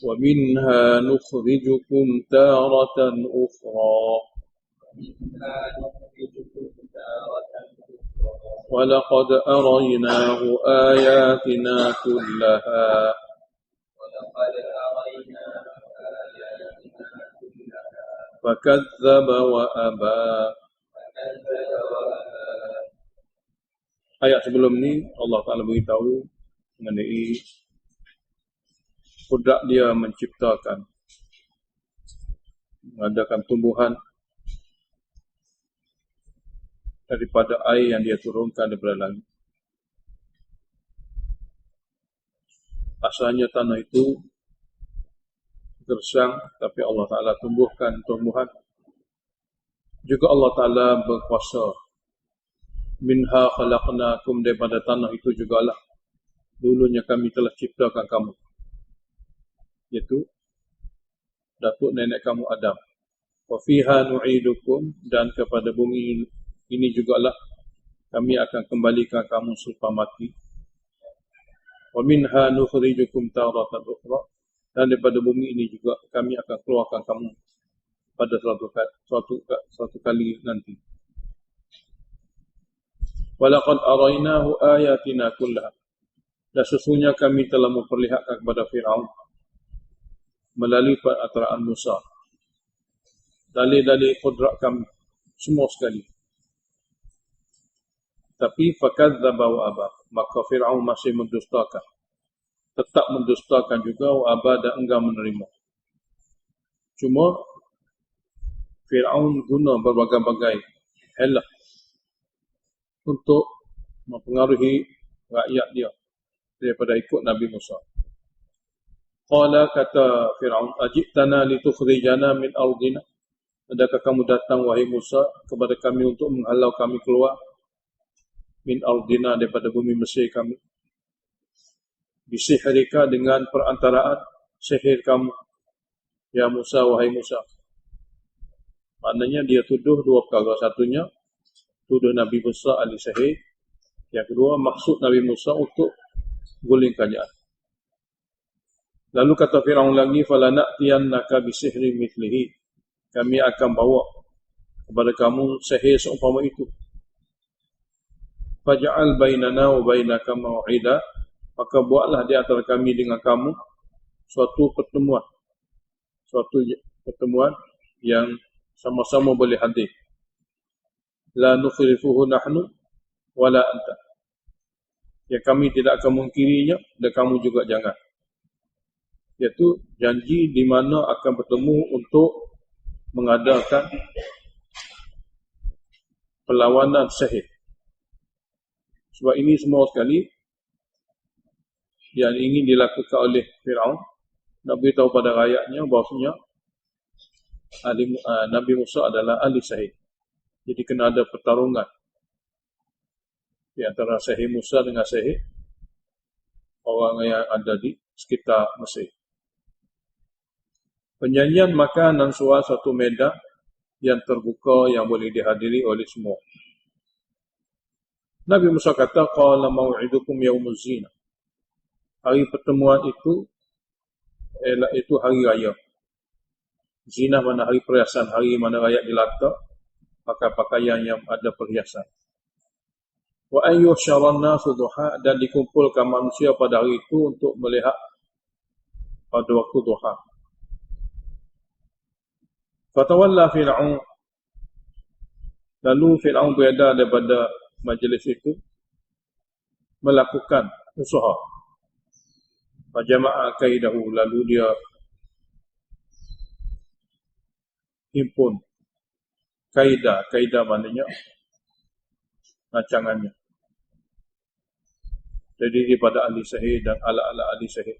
B: wa minha nukhrijukum taratan ukhra. ولقد أريناه آياتنا كلها فكذب وأبى. Ayat sebelum ni Allah Ta'ala beritahu mengenai kudrat dia menciptakan, mengadakan tumbuhan daripada air yang dia turunkan daripada langit. Asalnya tanah itu gersang, tapi Allah Ta'ala tumbuhkan tumbuhan. Juga Allah Ta'ala berkuasa. Minha khalaqnakum, daripada tanah itu jugalah dulunya kami telah ciptakan kamu, iaitu datuk nenek kamu Adam. Wa fiha nu'idukum, dan kepada bumi ini jugalah kami akan kembalikan kamu selepas mati. Wa minha nukhrijukum taratan ukhra, dan daripada bumi ini juga kami akan keluarkan kamu pada suatu kali nanti. Walaqad arainahu ayatina kullaha, dan sesungguhnya kami telah memperlihatkan kepada Fir'aun melalui perantaraan Musa dalil-dalil kudrat kami semua sekali. Tapi fakadzdzaba wa aba, maka Fir'aun masih mendustakan, tetap mendustakan juga, wa aba, dan enggan menerima. Cuma Fir'aun guna berbagai-bagai helah untuk mempengaruhi rakyat dia daripada ikut Nabi Musa. Qala, kata Fir'aun, ajitana litukhrijana min ardina, adakah kamu datang wahai Musa kepada kami untuk menghalau kami keluar min ardina, daripada bumi Mesir kami, bisihrika, dengan perantaraan sihir kamu, ya Musa, wahai Musa. Maknanya dia tuduh dua perkara. Satunya tuduh Nabi Musa ahli sihir, yang kedua maksud Nabi Musa untuk guling kerajaan. Lalu kata Fir'aun lagi, falana'tiyannaka bisihri mithlihi, kami akan bawa kepada kamu sihir seumpama itu. Faj'al bainana wa bainaka maw'ida, maka buatlah di antara kami dengan kamu suatu pertemuan yang sama-sama boleh hadir. La nukhlifuhu nahnu wala anta, yang kami tidak akan mengkirinya dan kamu juga jangan. Iaitu janji di mana akan bertemu untuk mengadakan perlawanan sihir. Sebab ini semua sekali yang ingin dilakukan oleh Fir'aun, nak beritahu pada rakyatnya bahawasanya Nabi Musa adalah ahli sihir. Jadi kena ada pertarungan di antara sihir Musa dengan sihir orang yang ada di sekitar Mesir. Penyanyian makan dan suara satu medan yang terbuka yang boleh dihadiri oleh semua. Nabi Musa kata, qala maw'idukum yaumuz zina, hari pertemuan itu ialah itu hari raya. Zina mana hari perhiasan, hari mana rakyat dilata pakai pakaian yang ada perhiasan. Wa ayyusharan nasu duha, dan dikumpulkan manusia pada hari itu untuk melihat pada waktu duha. Fatawalla Fir'aun, lalu Fir'aun berada daripada majlis itu melakukan usaha. Fajama'a kaidahu, lalu dia himpun kaidah maknanya rancangannya. Jadi daripada ahli sihir dan ala-ala ahli sihir.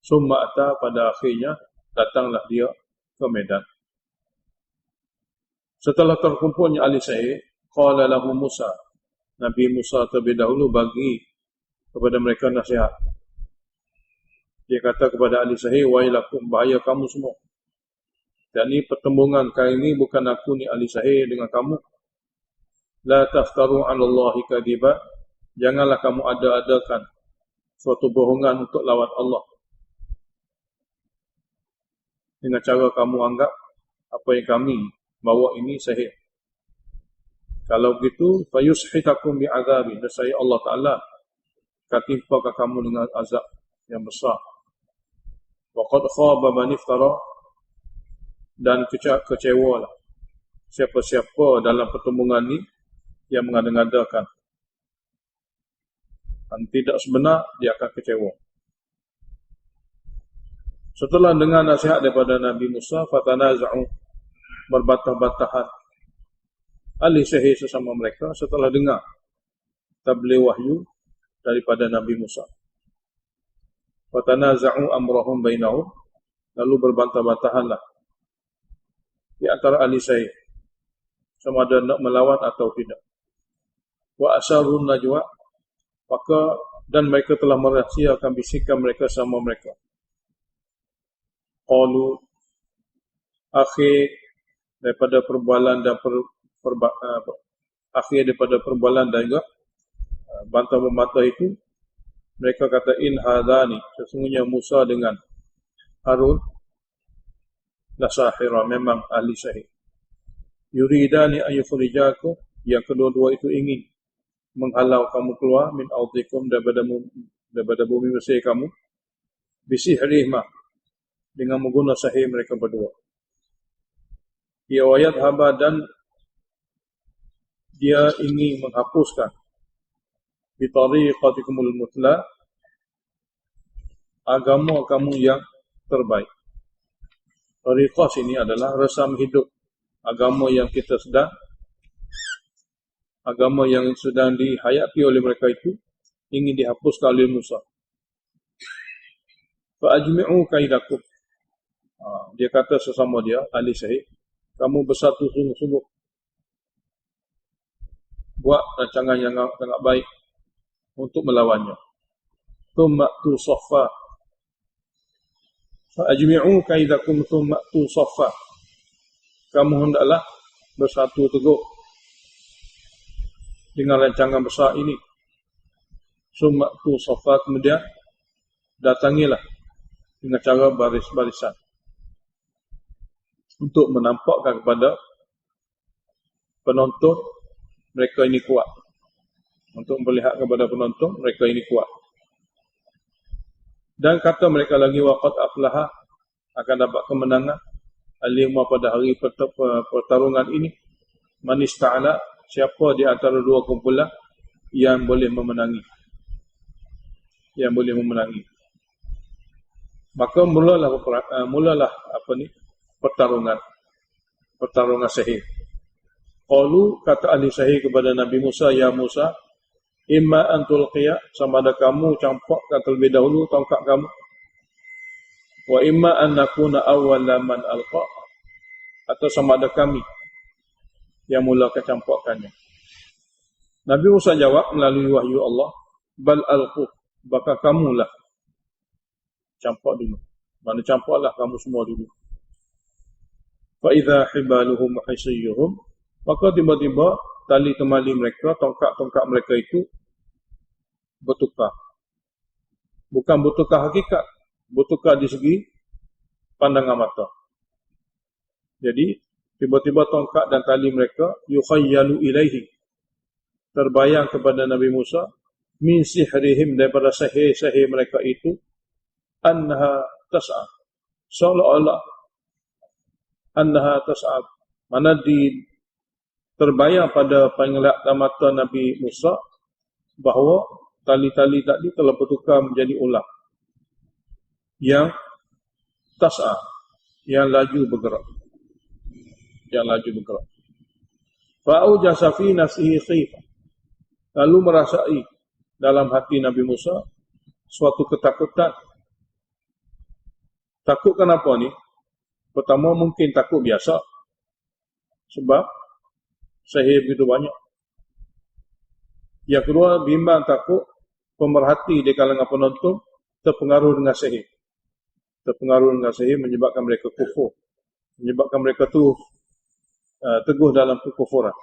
B: Summa ata, pada akhirnya datanglah dia ke medan. Setelah terkumpulnya ahli sihir, qala lahu Musa, Nabi Musa terlebih dahulu bagi kepada mereka nasihat. Dia kata kepada ahli sihir, wailakum, bahaya kamu semua. Dan ini pertembungan kali ini bukan aku ni ahli sihir dengan kamu. La taftaru 'ala Allahi kadiba, janganlah kamu ada-adakan suatu bohongan untuk lawan Allah dengan cara kamu anggap apa yang kami bawa ini sihir. Kalau begitu, fayushitakum bi'adzabi, nescaya Allah Ta'ala akan timpakan kamu dengan azab yang besar. Wa qad khaba man iftara, dan kecewalah siapa-siapa dalam pertembungan ini yang mengada-ngadakan. Dan tidak sebenar, dia akan kecewa. Setelah dengar nasihat daripada Nabi Musa, fatanaza'u, berbantah-bantahan ahli sihir sesama mereka setelah dengar tabligh wahyu daripada Nabi Musa. Fatanaza'u amrahum bainahum, lalu berbantah-bantahanlah di antara ahli sihir sama ada nak melawan atau tidak. Wa asarun najwa, maka dan mereka telah merahsiakan bisikan mereka sama mereka. Qalu, akhir daripada perbualan dan akhir daripada perbualan dan juga bantah-membantah itu, mereka kata, in hadani, sesungguhnya Musa dengan Harun la sahira, memang ahli sihir. Yuridani ayyukhrijakum, yang kedua-dua itu ingin menghalau kamu keluar min ardikum, daripada bumi Mesir kamu, bisihrihma, dengan menggunakan sihir mereka berdua. Ya wayat haba, dan dia ingin menghapuskan bitariqatikumul mutla, agama kamu yang terbaik. Tariqah sini adalah resam hidup, agama yang kita sedang, agama yang sedang dihayati oleh mereka itu ingin dihapuskan oleh Musa. Fa ajmi'u kaidakum, dia kata sesama dia ahli sihir, kamu bersatu sungguh-sungguh, buat rancangan yang sangat baik untuk melawannya. Thumma tu saffa, fa ajmi'u kaidakum thumma tu saffa, kamu hendaklah bersatu teguh dengan rancangan besar ini. Thumma tu saffa, kemudian datangilah dengan cara baris-barisan untuk menampakkan kepada penonton mereka ini kuat, untuk melihat kepada penonton mereka ini kuat. Dan kata mereka lagi, waqad aflaha, akan dapat kemenangan al-yawma, pada hari pertarungan ini, man ista'ala, siapa di antara dua kumpulan yang boleh memenangi, maka mulalah pertarungan sihir. Qalu, kata ahli sihir kepada Nabi Musa, ya Musa, imma an tulqiya, sama ada kamu campakkan terlebih dahulu tongkat kamu, wa imma an nakuna awwala man alqa, atau sama ada kami yang mulakan campakkannya. Nabi Musa jawab melalui wahyu Allah, bal alqu, bakal kamulah campak dulu, mana campaklah kamu semua dulu. Fa idza hibaluhum wa hisyyuhum, maka tiba-tiba tali temali mereka, tongkat-tongkat mereka itu bertukar. Bukan bertukar hakikat, bertukar di segi pandangan mata. Jadi tiba-tiba tongkat dan tali mereka yukhayyalu ilaihi, terbayang kepada Nabi Musa, min sihrihim, daripada sihir-sihir mereka itu, annaha tas'a, seolah-olah annaha tas'a, mana terbayang pada penglihatan mata Nabi Musa bahawa tali-tali tadi telah bertukar menjadi ular yang tas'a, yang laju bergerak, fa'ujasa fi nafsihi khifah, lalu merasai dalam hati Nabi Musa suatu ketakutan. Takut kenapa ni? Pertama, mungkin takut biasa, sebab sihir begitu banyak. Yang kedua, bimbang takut pemerhati di kalangan penonton terpengaruh dengan sihir. Menyebabkan mereka kufur, menyebabkan mereka teguh dalam kekufuran.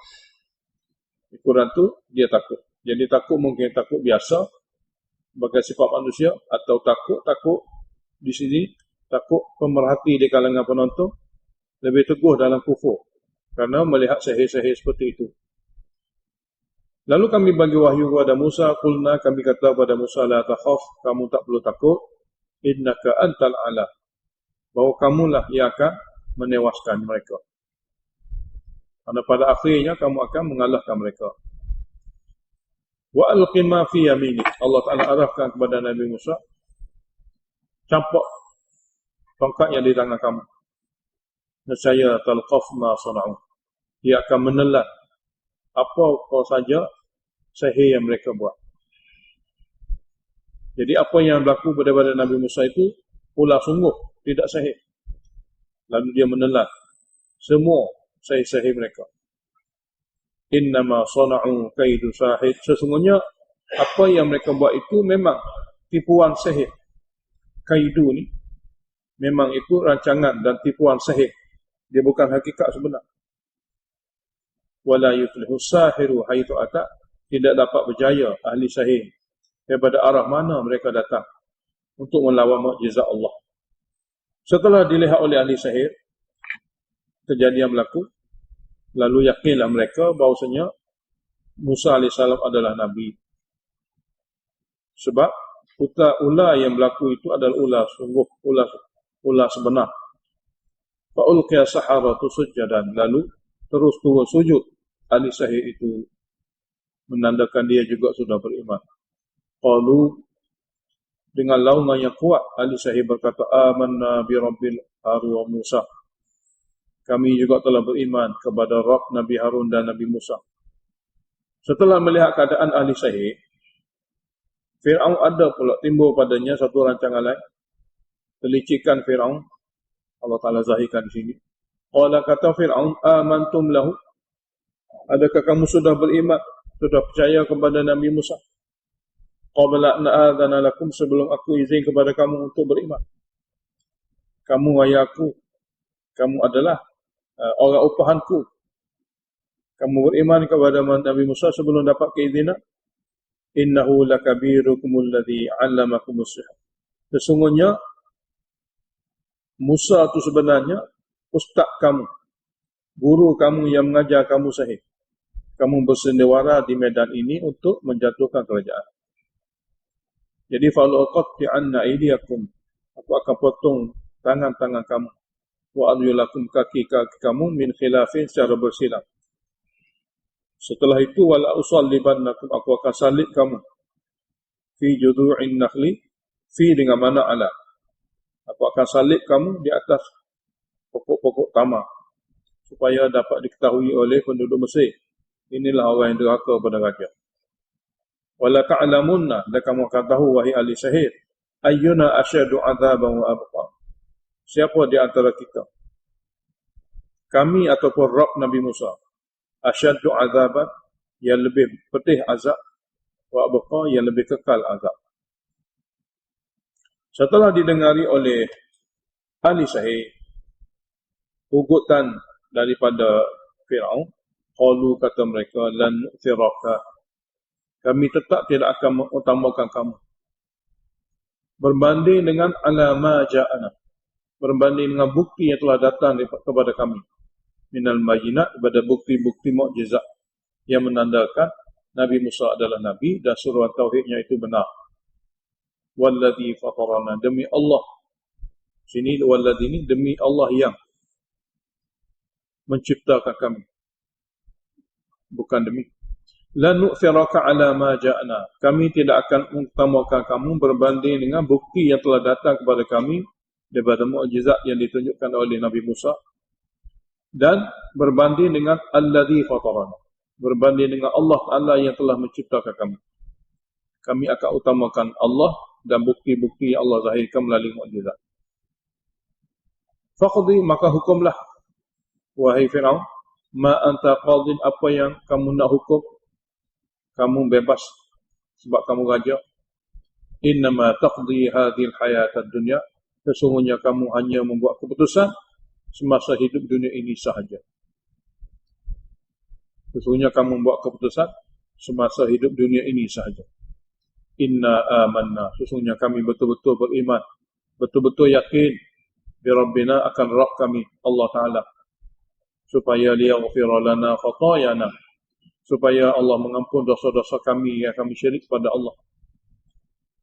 B: Kekufuran tu dia takut. Jadi takut mungkin takut biasa sebagai sifat manusia, atau takut di sini takut pemerhati di kalangan penonton lebih teguh dalam kufur kerana melihat sihir-sihir seperti itu. Lalu kami bagi wahyu kepada Musa, qulna, kami kata kepada Musa, la takhaf, kamu tak perlu takut, innaka antal ala, bahawa kamulah yang akan menewaskan mereka. Karena pada akhirnya kamu akan mengalahkan mereka. Wa alqi ma fi yaminik, Allah Ta'ala arahkan kepada Nabi Musa, campak tongkat yang di tangan kamu. Nescaya talqaf ma sana'u. Dia akan menelan apa saja sihir yang mereka buat. Jadi apa yang berlaku pada Nabi Musa itu ulah sungguh, tidak sihir. Lalu dia menelan semua sihir mereka. Innama sana'u kaidu sahid. Sesungguhnya apa yang mereka buat itu memang tipuan sihir. Kaidu ni memang itu rancangan dan tipuan sihir. Dia bukan hakikat sebenar. Wala yuflihu sahiru haitsu ata. Tidak dapat berjaya ahli sihir daripada arah mana mereka datang untuk melawan mukjizat Allah. Setelah dilihat oleh ahli sihir kejadian berlaku, lalu yakinlah mereka bahawasanya Musa AS adalah Nabi. Sebab ulah yang berlaku itu adalah ulah sungguh, ulah sebenar. Fa'ulqiya saharatu sujjadan. Lalu terus turun sujud ahli sihir itu, menandakan dia juga sudah beriman. Qalu, dengan laungan yang kuat ahli sihir berkata, amanna bi rabbil Harun wa Musa. Kami juga telah beriman kepada Rabb Nabi Harun dan Nabi Musa. Setelah melihat keadaan ahli sihir, Fir'aun ada pula timbul padanya satu rancangan lain. Kelicikan Fir'aun, Allah Ta'ala zahirkan di sini. Qala, kata Fir'aun, amantum lahu. Adakah kamu sudah beriman, sudah percaya kepada Nabi Musa? Qabla an a'adhana lakum, sebelum aku izin kepada kamu untuk beriman. Kamu wahai aku, kamu adalah orang upahanku. Kamu beriman kepada Nabi Musa sebelum dapat keizinan. Innahu lakabirukumul ladzi 'allamakumus sihr. Sesungguhnya Musa itu sebenarnya ustaz kamu, guru kamu yang mengajar kamu sihir. Kamu bersendiwara di medan ini untuk menjatuhkan kerajaan. Jadi falaqatti'anna aydiyakum, aku akan potong tangan-tangan kamu, wa adyulakum kaki-kaki kamu min khilafin, secara bersilang. Setelah itu wala usallibannakum, aku akan salib kamu fi judu'in nakhli, fi dengan mana ala. Aku akan salib kamu di atas pokok-pokok tamar supaya dapat diketahui oleh penduduk Mesir. Inilah orang yang derhaka pada raja. Wala ta'lamunna, dan kamu akan tahu wahai ahli sihir, ayyuna asyadu adzaban wa abqa. Siapa di antara kita, kami ataupun Rabb Nabi Musa, asyadu azaban, yang lebih pedih azab, wa abqa, yang lebih kekal azab. Setelah didengari oleh ahli sihir ugutan daripada Fir'aun, qalu, kata mereka, lan nu'thiraka, kami tetap tidak akan mengutamakan kamu berbanding dengan alama ja'ana, berbanding dengan bukti yang telah datang kepada kami, minal bayyinat, kepada bukti-bukti mukjizat yang menandakan Nabi Musa adalah Nabi dan suruhan tauhidnya itu benar. Walladzi fatarana, demi Allah. Sini walladzi ini demi Allah yang menciptakan kami, bukan demi. La nu'thiraka ala ma ja'na, kami tidak akan mengutamakan kamu berbanding dengan bukti yang telah datang kepada kami daripada mukjizat yang ditunjukkan oleh Nabi Musa, dan berbanding dengan alladzi fatarana, berbanding dengan Allah Ta'ala yang telah menciptakan kami. Kami akan utamakan Allah dan bukti-bukti yang Allah zahirkan melalui mukjizat. Faqdi, maka hukumlah wahai Fir'aun, ma anta qadin, apa yang kamu nak hukum. Kamu bebas sebab kamu raja. Innama taqdi hadhil hayatad dunya, sesungguhnya kamu hanya membuat keputusan semasa hidup dunia ini sahaja. Sesungguhnya kamu membuat keputusan semasa hidup dunia ini sahaja. Inna amanna, sesungguhnya kami betul-betul beriman, betul-betul yakin bi Rabbina, akan Rabb kami Allah Ta'ala, supaya liyaghfira lana khatayana, supaya Allah mengampun dosa-dosa kami yang kami syirik pada Allah.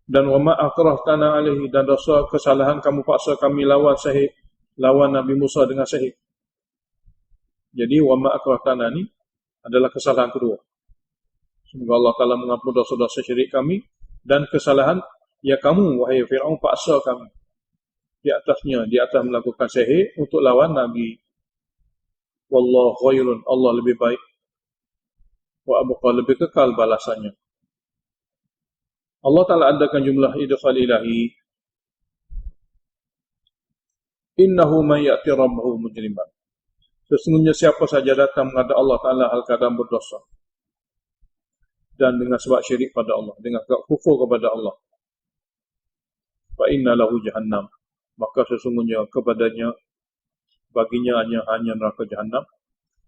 B: Dan wa ma akrahtana alaihi, dan dosa kesalahan kamu paksa kami lawan sihir, lawan Nabi Musa dengan sihir. Jadi wa ma akrahtana ni adalah kesalahan kedua. Semoga Allah Ta'ala mengampun dosa-dosa syirik kami dan kesalahan yang kamu wahai Fir'aun paksa kami. di atasnya, di atas melakukan sihir untuk lawan Nabi. Wallahu khairun, Allah lebih baik. Wa abqa, lebih kekal balasannya. Allah Ta'ala adakan jumlah idkhal ilahi. Innahu man ya'ti rabbahu mujriman. Sesungguhnya siapa saja datang menghadap Allah Ta'ala hal keadaan berdosa dan dengan sebab syirik pada Allah, dengan kufur kepada Allah, fa inna lahu jahannam, maka sesungguhnya kepadanya, baginya hanya neraka jahannam.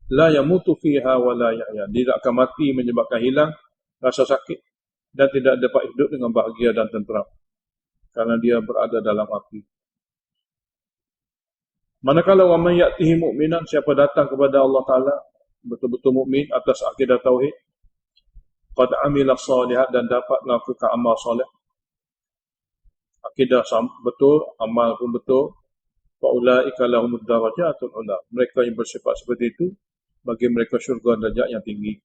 B: La yamutu fiha wa la yahya, dia tak akan mati menyebabkan hilang rasa sakit dan tidak dapat hidup dengan bahagia dan tenteram kerana dia berada dalam api. Manakala wa man ya'tihi mu'minan, siapa datang kepada Allah Ta'ala betul-betul mukmin atas akidah tauhid, qad amila salihat, dan dapat melakukan amal soleh, akidah betul, amal pun betul, fa ulaika lahumud darajatul ula, mereka yang bersifat seperti itu, bagi mereka syurga darjat yang tinggi,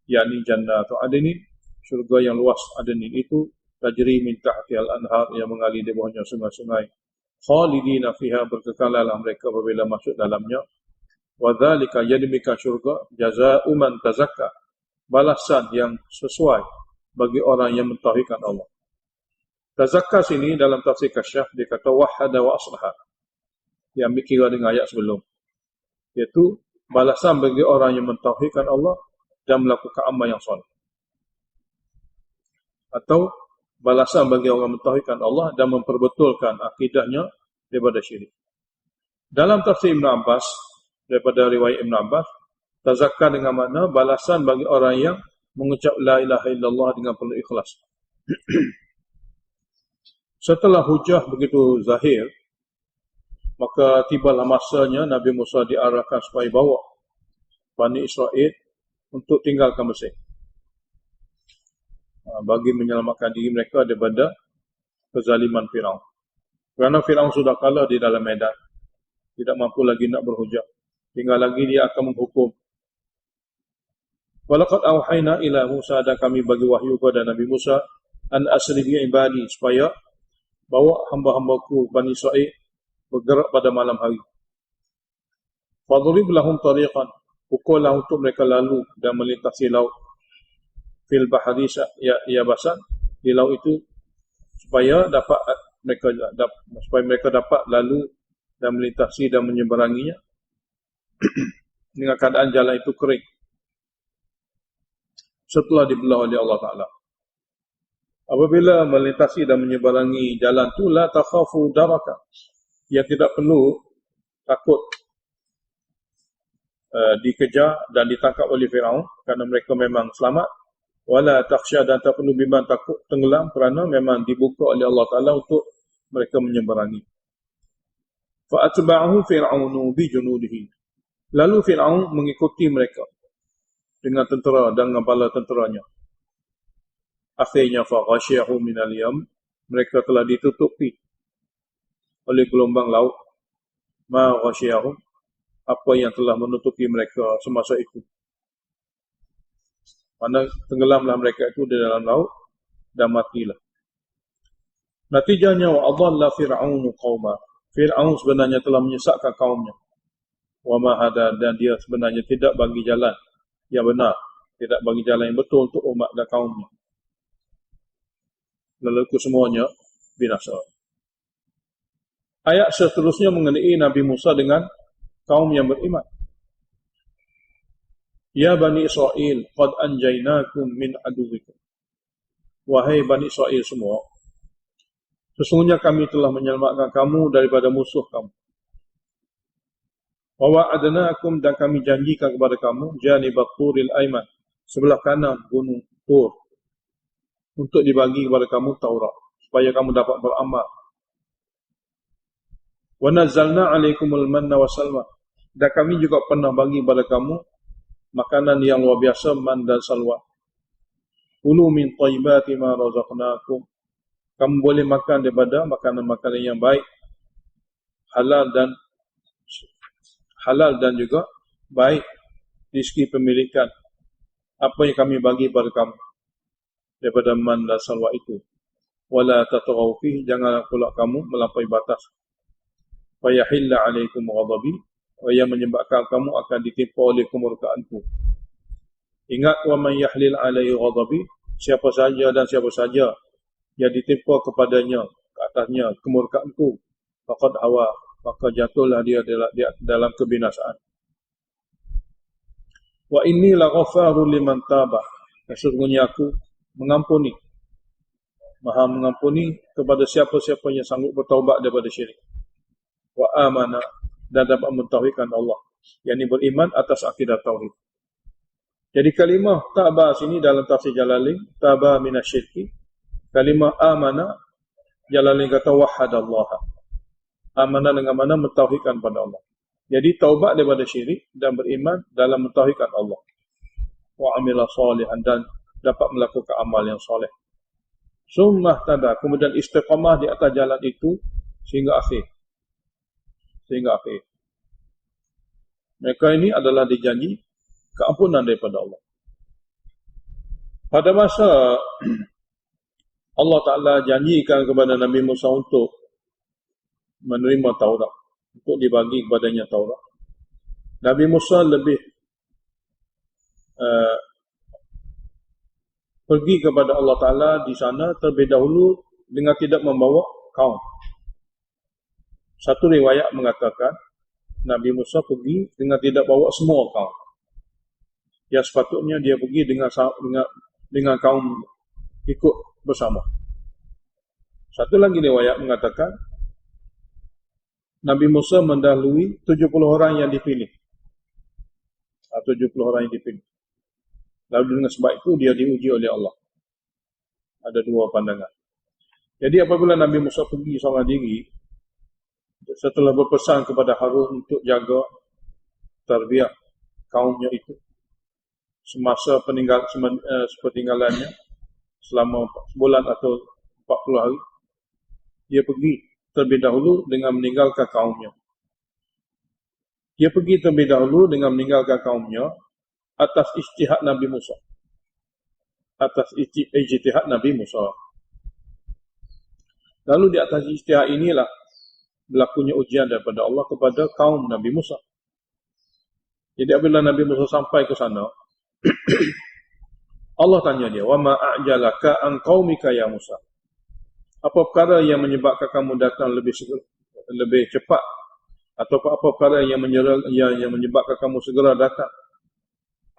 B: yakni jannatu adnin, syurga yang luas adnin itu, tajri min tahtihal anhar, yang mengalir di bawahnya sungai-sungai, khalidina fiha, berkekalan mereka apabila masuk dalamnya. Wa dzalika, yadmika syurga, jazaa'u man tazakka, balasan yang sesuai bagi orang yang mentauhidkan Allah. Tazakka sini dalam tafsir Kasyaf dia kata wahada wa aslaha, yang berkira dengan ayat sebelum, iaitu balasan bagi orang yang mentauhidkan Allah dan melakukan amal yang soleh, atau balasan bagi orang mentauhidkan Allah dan memperbetulkan akidahnya daripada syirik. Dalam tafsir Ibn Abbas, daripada riwayat Ibn Abbas, tazakka dengan makna balasan bagi orang yang mengucap la ilaha illallah dengan penuh ikhlas. Setelah hujah begitu zahir, maka tibalah masanya Nabi Musa diarahkan supaya bawa Bani Israel untuk tinggalkan Mesir, bagi menyelamatkan diri mereka daripada kezaliman Firaun. Kerana Firaun sudah kalah di dalam medan, tidak mampu lagi nak berhujah, tinggal lagi dia akan menghukum. Walaqad auhayna ila Musa, dan kami bagi wahyu kepada Nabi Musa, an asri bi ibadi, supaya bawa hamba-hambaku Bani Israel bergerak pada malam hari. Fadrib lahum tariqan, pukullah untuk mereka lalu dan melintasi laut, fil bahri yabasan, di laut itu, supaya mereka dapat lalu dan melintasi dan menyeberanginya dengan keadaan jalan itu kering setelah dibelah oleh Allah Ta'ala. Apabila melintasi dan menyeberangi jalan itu, la takhafu daraka, yang tidak perlu takut dikejar dan ditangkap oleh Firaun, kerana mereka memang selamat. Wala takhsha, dan tak perlu bimbang takut tenggelam, kerana memang dibuka oleh Allah Ta'ala untuk mereka menyeberangi. Fa'atba'ahu Fir'aunu bi junudihi, lalu Fir'aun mengikuti mereka dengan tentera dan bala tenteranya. Akhirnya faghashiyahu minal yam, mereka telah ditutupi oleh gelombang laut. Ma ghashiyahum, apa yang telah menutupi mereka semasa itu. Mana tenggelamlah mereka itu di dalam laut dan matilah. Natijahnya wa adalla fir'aunu qauma, Fir'aun sebenarnya telah menyesatkan kaumnya. Wa ma hada, dan dia sebenarnya tidak bagi jalan yang benar, tidak bagi jalan yang betul untuk umat dan kaumnya. Lalu semuanya binasa. Ayat seterusnya mengenai Nabi Musa dengan kaum yang beriman. Ya Bani Israel, qad anjaynakum min aduwikum, wahai Bani Israel semua, sesungguhnya kami telah menyelamatkan kamu daripada musuh kamu. Wa wa'adnakum, dan kami janjikan kepada kamu, janibat turil aiman, sebelah kanan gunung Tur, untuk dibagi kepada kamu Taurat, supaya kamu dapat beramal. Wa nazzalna 'alaikumul manna wassalwa, dan kami juga pernah bagi kepada kamu makanan yang luar biasa, man dan salwa. Kulu min thayyibati ma razaqnakum, kamu boleh makan daripada makanan-makanan yang baik, halal dan juga baik di segi pemilikan apa yang kami bagi kepada kamu daripada man dan salwa itu. Wala tatghaw fihi, jangan pula kamu melampaui batas wa yahilla 'alaikum ghadabi, yang menyebabkan kamu akan ditimpa oleh kemurkaanku. Ingat, wa man yahlil 'alaihi ghadabi, siapa saja dan siapa saja yang ditimpa kepadanya, ke atasnya kemurkaanku, faqad hawa, maka jatuhlah dia dalam kebinasaan. Wa inni laghaffarun liman taba, sesungguhnya aku mengampuni, maha mengampuni kepada siapa-siapa yang sanggup bertaubat daripada syirik. Wa amana, dan dapat mentauhidkan Allah, yakni beriman atas akidah tauhid. Jadi kalimah taba sini dalam tafsir Jalalain, taba minasyirki. Kalimah amana, Jalalain kata wahadallaha. Amana dengan mana mentauhidkan pada Allah. Jadi taubat daripada syirik dan beriman dalam mentauhidkan Allah. Wa amila salihan, dan dapat melakukan amal yang soleh. Sunnah tada, kemudian istiqamah di atas jalan itu sehingga akhir. Mereka ini adalah dijanji keampunan daripada Allah. Pada masa Allah Ta'ala janjikan kepada Nabi Musa untuk menerima Taurat, untuk dibagi kepadanya Taurat, Nabi Musa lebih pergi kepada Allah Ta'ala di sana terlebih dahulu dengan tidak membawa kaum. Satu riwayat mengatakan Nabi Musa pergi dengan tidak bawa semua kaum. Yang sepatutnya dia pergi dengan kaum ikut bersama. Satu lagi riwayat mengatakan Nabi Musa mendahului 70 orang yang dipilih. 70 orang yang dipilih. Lalu dengan sebab itu dia diuji oleh Allah. Ada dua pandangan. Jadi apabila Nabi Musa pergi seorang diri, setelah berpesan kepada Harun untuk jaga tarbiyah kaumnya itu semasa sepeninggalannya selama 4 bulan atau 40 hari, dia pergi terlebih dahulu dengan meninggalkan kaumnya. Dia pergi terlebih dahulu dengan meninggalkan kaumnya atas ijtihad Nabi Musa. Atas ijtihad Nabi Musa. Lalu di atas ijtihad inilah berlakunya ujian daripada Allah kepada kaum Nabi Musa. Jadi apabila Nabi Musa sampai ke sana, Allah tanya dia, "Wa ma a'jalaka an qaumika ya Musa?" Apa perkara yang menyebabkan kamu datang lebih cepat, atau apa perkara yang menyebabkan kamu segera datang?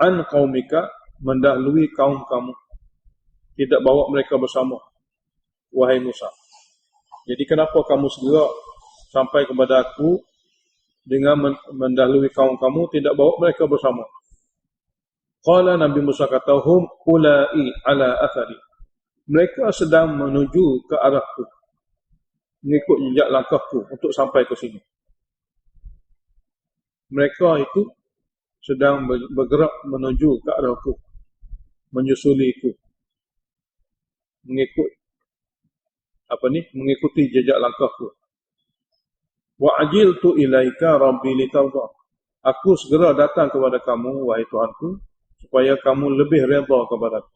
B: An qaumika, mendahului kaum kamu, tidak bawa mereka bersama, wahai Musa. Jadi kenapa kamu segera sampai kepada aku dengan mendahului kaum kamu, tidak bawa mereka bersama? Qala, Nabi Musa kata, hum ulai ala athari, mereka sedang menuju ke arahku, mengikut jejak langkahku untuk sampai ke sini. Mereka itu sedang bergerak menuju ke arahku, menyusuliku, mengikuti jejak langkahku. Wa ajiltu ilaika rabbi litarda, aku segera datang kepada kamu wahai Tuhanku supaya kamu lebih redha kepadaku.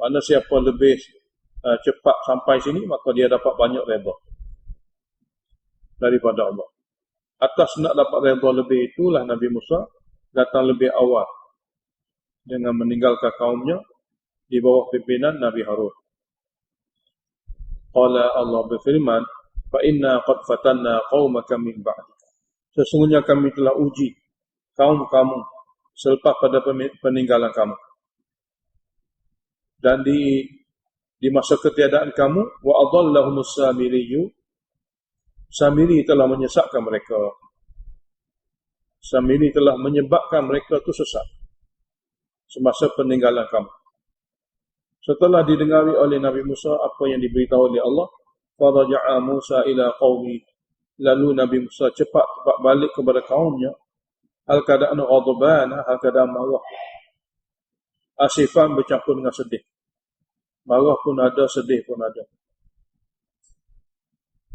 B: Mana siapa lebih cepat sampai sini, maka dia dapat banyak redha daripada Allah. Atas nak dapat redha lebih itulah Nabi Musa datang lebih awal dengan meninggalkan kaumnya di bawah pimpinan Nabi Harun. Qala, Allah berfirman, fa inna qad fatanna qaumaka min ba'dika, sesungguhnya kami telah uji kaum kamu selepas pada peninggalan kamu, dan di masa ketiadaan kamu, wa adallahumus samiriyu, Samiri telah menyesatkan mereka. Samiri telah menyebabkan mereka itu sesat semasa peninggalan kamu. Setelah didengari oleh Nabi Musa apa yang diberitahu oleh Allah, faraja'a Musa ila qaumi, lalu Nabi Musa cepat balik kepada kaumnya, al-kada'an ghadbana, al-kada'an marah, asifan bercampur dengan sedih. Marah pun ada, sedih pun ada.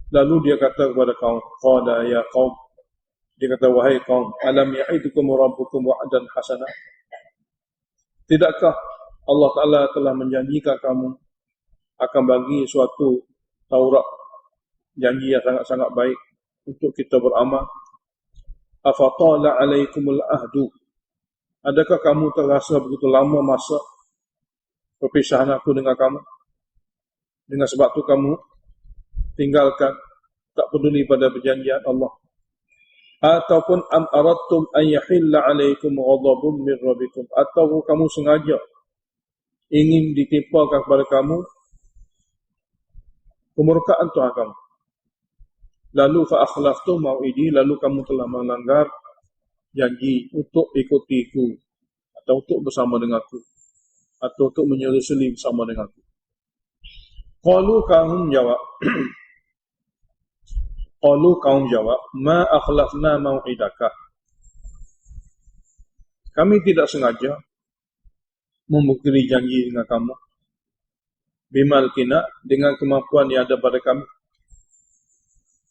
B: Lalu dia kata kepada kaum, qala ya qaum, dia kata, wahai kaum, alam ya'idukum rabbukum wa'dan hasanah, tidakkah Allah Ta'ala telah menjanjikan kamu akan bagi suatu Taurat, janji yang sangat-sangat baik,
A: untuk kita beramal. Afatala alaikumul ahdu. Adakah kamu terasa begitu lama masa perpisahan aku dengan kamu? Dengan sebab tu kamu tinggalkan, tak peduli pada perjanjian Allah. Ataupun am aradtum an yahilla alaikum ghadabun min rabbikum, atau kamu sengaja ingin ditimpakan kepada kamu kemurkaan Tuhan kamu. Lalu fa akhlaftum mau'idi, lalu kamu telah melanggar janji untuk ikutiku, atau untuk bersama denganku, atau untuk menyelesaikan bersama denganku. Qalu kaum jawab Qalu kaum jawab, ma akhlafna mau'idaka. Kami tidak sengaja memukiri janji dengan kamu. Bimal kina, dengan kemampuan yang ada pada kami.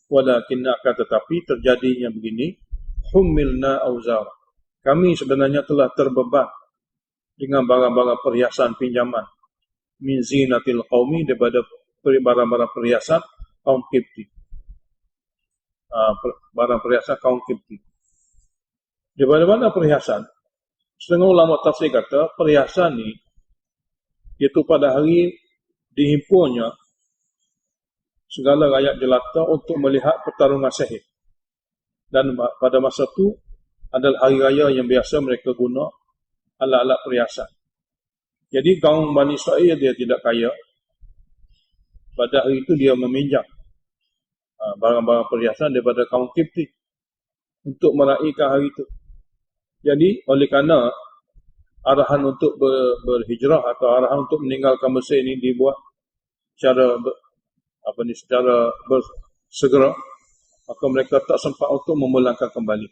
A: Walakinna, akan tetapi terjadinya begini, humilna auzar. Kami sebenarnya telah terbeban dengan barang-barang perhiasan pinjaman. Min zinatil qaumi, daripada barang-barang perhiasan kaum Kipti. Barang perhiasan kaum Kipti. Daripada mana perhiasan? Setengah ulama tafsir kata, perhiasan ni, iaitu pada hari dihimpunnya segala rakyat jelata untuk melihat pertarungan sihir. Dan pada masa itu adalah hari raya yang biasa mereka guna alat-alat perhiasan. Jadi kaum Bani Israel dia tidak kaya. Pada hari itu dia meminjam barang-barang perhiasan daripada kaum Kipti untuk meraihkan hari itu. Jadi oleh kerana arahan untuk berhijrah atau arahan untuk meninggalkan Mesir ini dibuat secara bersegera, maka mereka tak sempat untuk memulangkan kembali.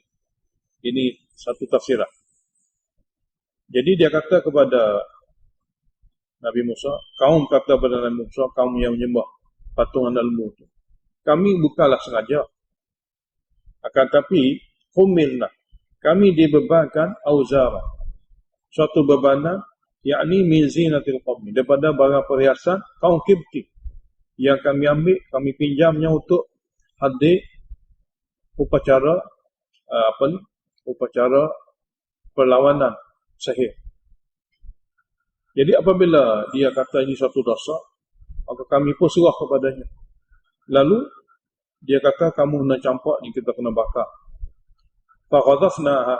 A: Ini satu tafsiran. Jadi dia kata kepada Nabi Musa, kaum kata kepada Nabi Musa, kaum yang menyembah patung anak lembu itu, kami bukanlah sengaja, akan tapi humilna, kami dibebankan auzara, suatu bebanan, yakni min zinatil qaumi, daripada barang perhiasan kaum Kipti yang kami ambil, kami pinjamnya untuk hadir upacara upacara perlawanan sihir. Jadi apabila dia kata ini suatu dosa, maka kami pun serah kepadanya. Lalu dia kata kamu kena campak ni, kita kena bakar. Faghadhafnaha,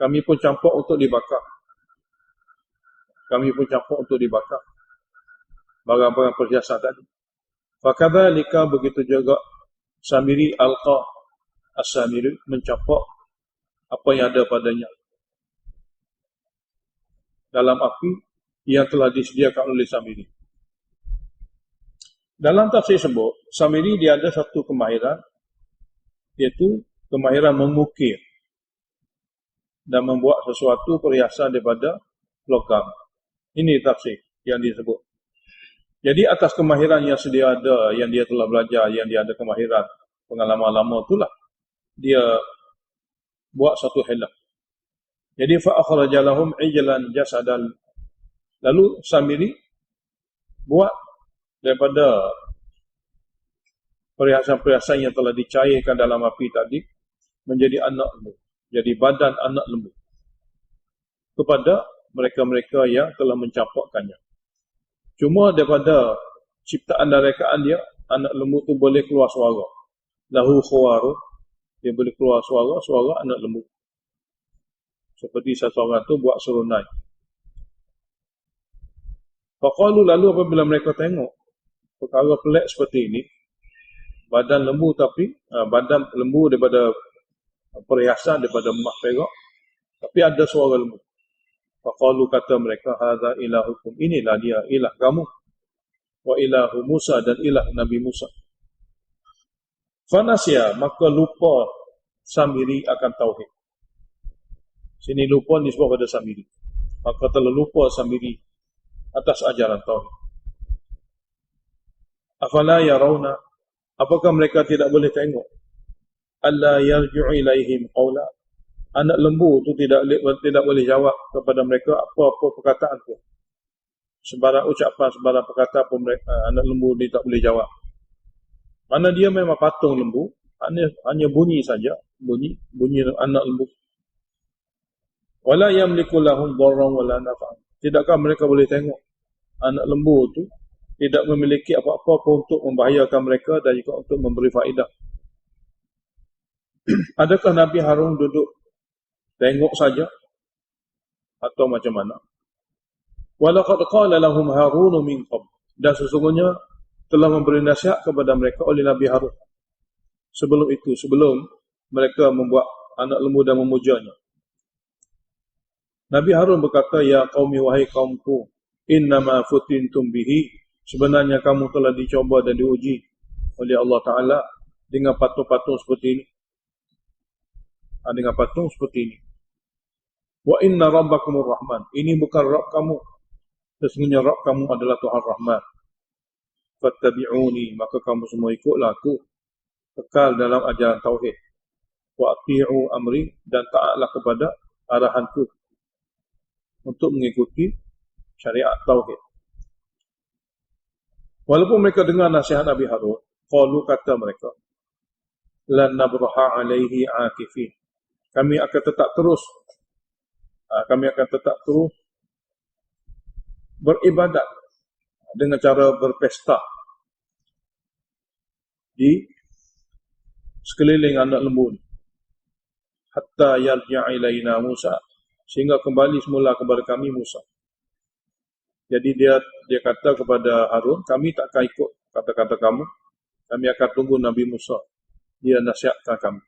A: kami pun campak untuk dibakar. Kami pun campak untuk dibakar barang-barang perhiasan tadi. Fakadzalika, begitu juga Samiri alqa as-Samiri, mencampak apa yang ada padanya dalam api yang telah disediakan oleh Samiri. Dalam tafsir sebut, Samiri dia ada satu kemahiran, iaitu kemahiran mengukir dan membuat sesuatu perhiasan daripada logam. Ini tafsir yang disebut. Jadi atas kemahiran yang sedia ada, yang dia telah belajar, yang dia ada kemahiran, pengalaman lama itulah, dia buat satu helah. Jadi fa'akhraja lahum ijlan jasadan. Lalu Samiri buat daripada perhiasan-perhiasan yang telah dicairkan dalam api tadi, menjadi anak lembu, jadi badan anak lembu, kepada mereka-mereka yang telah mencampakkannya. Cuma daripada ciptaan dan rekaan dia, anak lembu tu boleh keluar suara. Lahu khawaru, dia boleh keluar suara anak lembu. Seperti seseorang tu buat serunai. Faqalu, lalu apabila mereka tengok perkara pelik seperti ini, badan lembu tapi badan lembu daripada perhiasan, daripada emas perak, tapi ada suara lembu. Faqalu, kata mereka, hadza ilahukum, inilah dia ilah kamu, wa ilahu Musa, dan ilah Nabi Musa. Fanasya, maka lupa Samiri akan tauhid. Sini lupa nisbah pada Samiri, maka telah lupa Samiri atas ajaran tauhid. Afala yarawna, apakah mereka tidak boleh tengok, alla yarji'u ilaihim qawla, anak lembu tu tidak boleh jawab kepada mereka apa-apa perkataan tu. Sebarang ucapan, sebarang perkataan pun mereka, anak lembu ni tak boleh jawab. Mana dia memang patung lembu, Hanya bunyi saja, bunyi anak lembu. Wala yamliku lahum dharran wala naf'an. Tidakkah mereka boleh tengok anak lembu tu tidak memiliki apa-apa pun untuk membahayakan mereka dan juga untuk memberi faedah. Adakah Nabi Harun duduk tengok saja atau macam mana? Walaqad qala lahum Harun min qabl. Dan sesungguhnya telah memberi nasihat kepada mereka oleh Nabi Harun sebelum itu, sebelum mereka membuat anak lembu dan memujanya. Nabi Harun berkata, ya qaumi, wahai kaumku, innama futintum bihi, sebenarnya kamu telah dicoba dan diuji oleh Allah Ta'ala dengan patung-patung seperti ini. Dengan patung seperti ini. Wa inna rabbakumur rahman. Ini bukan Rabb kamu. Sesungguhnya Rabb kamu adalah Tuhan Rahman. Fattabi'uni, maka kamu semua ikutlah aku. Kekal dalam ajaran Tauhid. Wa ati'u amri, dan taatlah kepada arahanku. Untuk mengikuti syariat Tauhid. Walaupun mereka dengar nasihat Nabi Harun, qalu, kata mereka, lan nabraha alaihi akifin. Kami akan tetap terus beribadat dengan cara berpesta di sekeliling anak lembu, hatta yarji'a ilaina Musa, sehingga kembali semula kepada kami Musa. Jadi dia kata kepada Harun, kami tak akan ikut kata-kata kamu, kami akan tunggu Nabi Musa. Dia nasihatkan kami.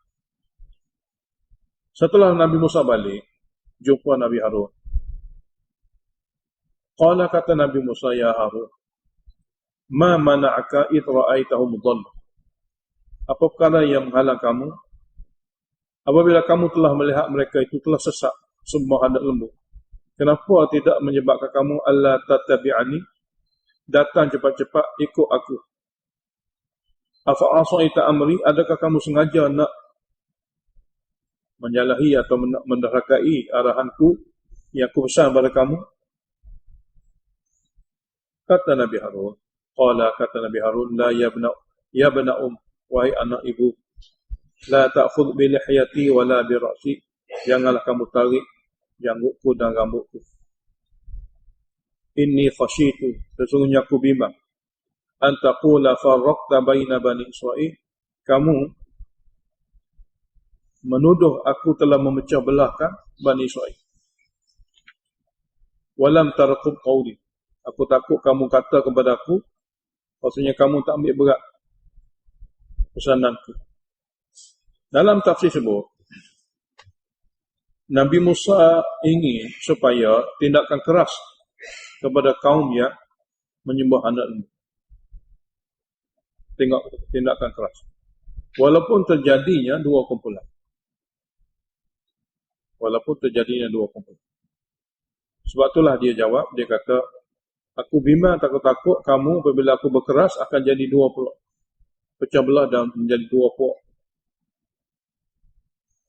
A: Setelah Nabi Musa balik, jumpa Nabi Harun. Qala, kata Nabi Musa, ya Harun, ma mana'aka id ra'aitahum dhalla. Apa perkara yang menghalang kamu apabila kamu telah melihat mereka itu telah sesat semua anak lembu? Kenapa tidak menyebabkan kamu alla tattabi'ani, datang cepat-cepat ikut aku? Afa asaita amri, adakah kamu sengaja nak menyalahi atau mendahului arahanku yang aku pesan pada kamu? Kata Nabi Harun, kata Nabi Harun, la ya bna wahai anak ibu, la ta'khudh bi lihyati wala bi ra'si, janganlah kamu tarik janggutku dan rambutku. Inni khasyitu, sesungguhnya aku bimbang, an taqula farraqta baina bani Israil, kamu menuduh aku telah memecah belahkan Bani Israil. Walam tarqub qawli, aku takut kamu kata kepada aku, maksudnya kamu tak ambil berat pesananku. Dalam tafsir sebut, Nabi Musa ingin supaya tindakan keras kepada kaum yang menyembah anak lembu. Tindakan keras. Walaupun terjadinya dua kumpulan. Sebab itulah dia jawab, dia kata, aku bimbang, takut kamu apabila aku berkeras akan jadi dua pula. Pecah belah dan menjadi dua puak.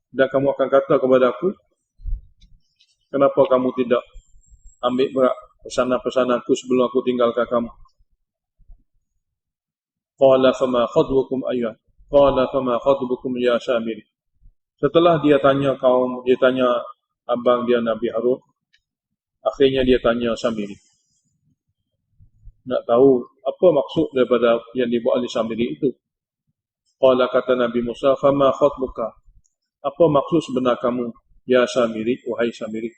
A: Dan kamu akan kata kepada aku, kenapa kamu tidak ambil berat pesanan-pesananku sebelum aku tinggalkan kamu? Qala fama khadbukum ya Samiri. Setelah dia tanya abang dia Nabi Harun, akhirnya dia tanya Samiri. Nak tahu apa maksud daripada yang dibuat oleh Samiri itu. Qala, kata Nabi Musa, fama khadbuka. Apa maksud sebenar kamu, ya Samiri, wahai Samiri,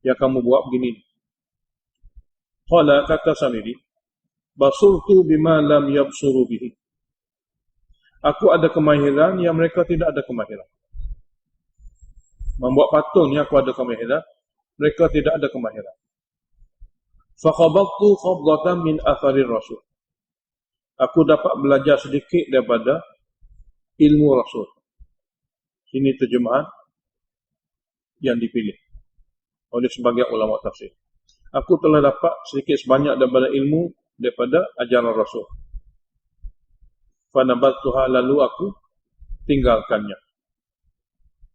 A: yang kamu buat begini? Qala, kata Samiri, basurtu bima lam yabsuru bihi. Aku ada kemahiran yang mereka tidak ada kemahiran. Membuat patung ni aku ada kemahiran, mereka tidak ada kemahiran. Fakhabattu khabdatan min atharir rasul. Aku dapat belajar sedikit daripada ilmu Rasul. Ini terjemahan yang dipilih oleh sebagian ulama tafsir. Aku telah dapat sedikit sebanyak daripada ilmu daripada ajaran Rasul. Fanabattuha, lalu aku tinggalkannya,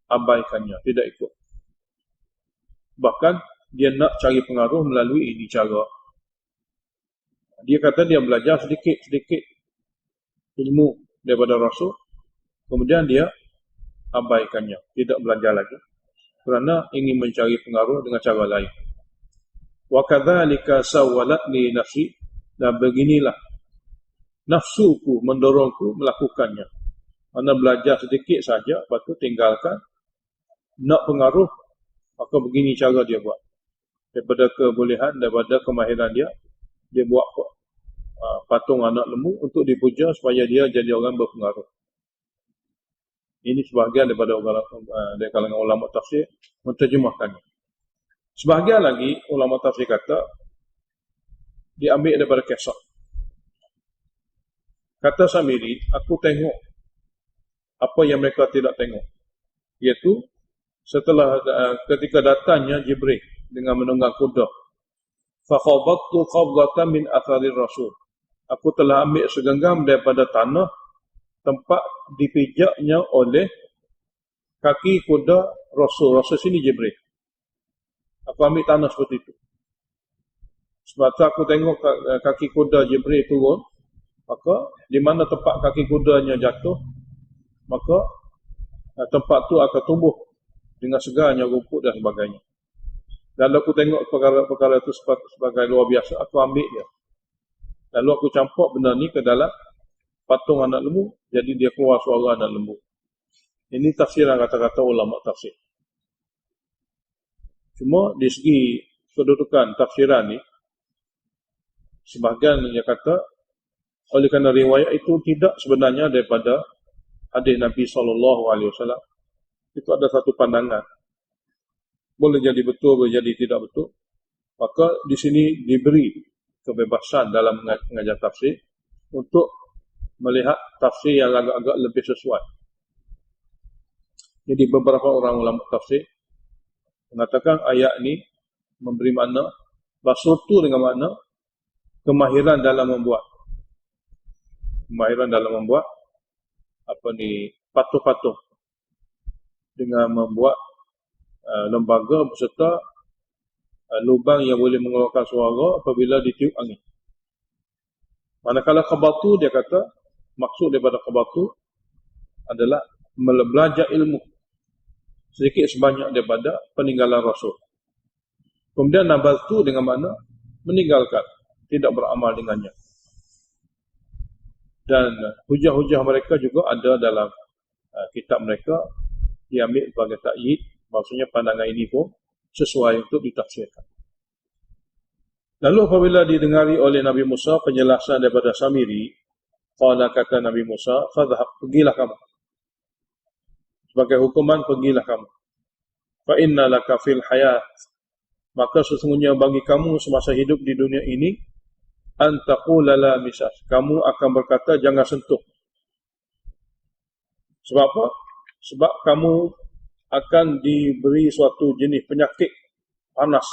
A: abaikannya, tidak ikut. Bahkan dia nak cari pengaruh melalui ini cara. Dia kata dia belajar sedikit-sedikit ilmu
B: daripada Rasul, kemudian dia abaikannya, tidak belanja lagi kerana ingin mencari pengaruh dengan cara lain. Wa kadzalika sawwalat li nafsi, dan beginilah nafsuku mendorongku melakukannya. Mana belajar sedikit saja, lepas tu tinggalkan, nak pengaruh, maka begini cara dia buat. Daripada kebolehan, daripada kemahiran dia buat patung anak lembu untuk dipuja supaya dia jadi orang berpengaruh. Ini sebahagian daripada dari kalangan ulama tafsir menterjemahkannya. Sebahagian lagi ulama tafsir kata diambil daripada kisah. Kata Samiri, aku tengok apa yang mereka tidak tengok, iaitu setelah ketika datangnya Jibril dengan menunggang kuda, fa khabattu qabdatan min atharir rasul, aku telah ambil segenggam daripada tanah tempat dipijaknya oleh kaki kuda Rasul. Rasul sini Jibril. Aku ambil tanah seperti itu. Sebab tu aku tengok kaki kuda Jibril turun, maka di mana tempat kaki kudanya jatuh, maka tempat tu akan tumbuh dengan segarnya rumput dan sebagainya. Dan aku tengok perkara-perkara itu sebagai luar biasa, aku ambil dia. Lalu aku campur benda ni ke dalam patung anak lembu, jadi dia keluar suara anak lembu. Ini tafsiran kata-kata ulama tafsir. Cuma di segi kedudukan tafsiran ni, sebahagian dia kata, oleh kerana riwayat itu tidak sebenarnya daripada hadis Nabi SAW, itu ada satu pandangan. Boleh jadi betul, boleh jadi tidak betul. Maka di sini diberi kebebasan dalam mengajar tafsir untuk melihat tafsir yang agak-agak lebih sesuai. Jadi beberapa orang ulama tafsir mengatakan ayat ni memberi makna basutu dengan makna kemahiran dalam membuat. Kemahiran dalam membuat patung-patung, dengan membuat lembaga beserta lubang yang boleh mengeluarkan suara apabila ditiup angin. Manakala khabatu, dia kata maksud daripada khabatu adalah belajar ilmu sedikit sebanyak daripada peninggalan Rasul. Kemudian nabatu dengan makna meninggalkan, tidak beramal dengannya. Dan hujah-hujah mereka juga ada dalam kitab mereka, diambil sebagai takyid, maksudnya pandangan ini pun sesuai untuk ditafsirkan. Lalu apabila didengari oleh Nabi Musa penjelasan daripada Samiri, qala, kata Nabi Musa, fadhhab, pergilah kamu. Sebagai hukuman, pergilah kamu. Fa inna laka fil hayat, maka sesungguhnya bagi kamu semasa hidup di dunia ini, an taqula la misas, kamu akan berkata jangan sentuh. Sebab apa? Sebab kamu akan diberi suatu jenis penyakit panas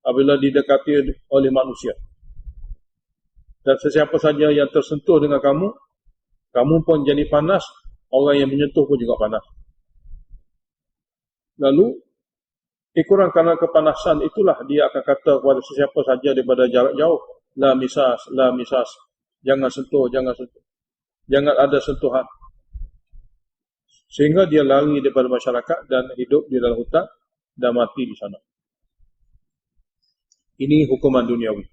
B: apabila didekati oleh manusia. Dan sesiapa saja yang tersentuh dengan kamu, kamu pun jadi panas, orang yang menyentuh pun juga panas. Lalu, ikuran karena kepanasan itulah dia akan kata kepada sesiapa saja daripada jarak jauh, la misas, jangan sentuh, jangan ada sentuhan. Sehingga dia lari daripada masyarakat dan hidup di dalam hutan dan mati di sana. Ini hukuman duniawi.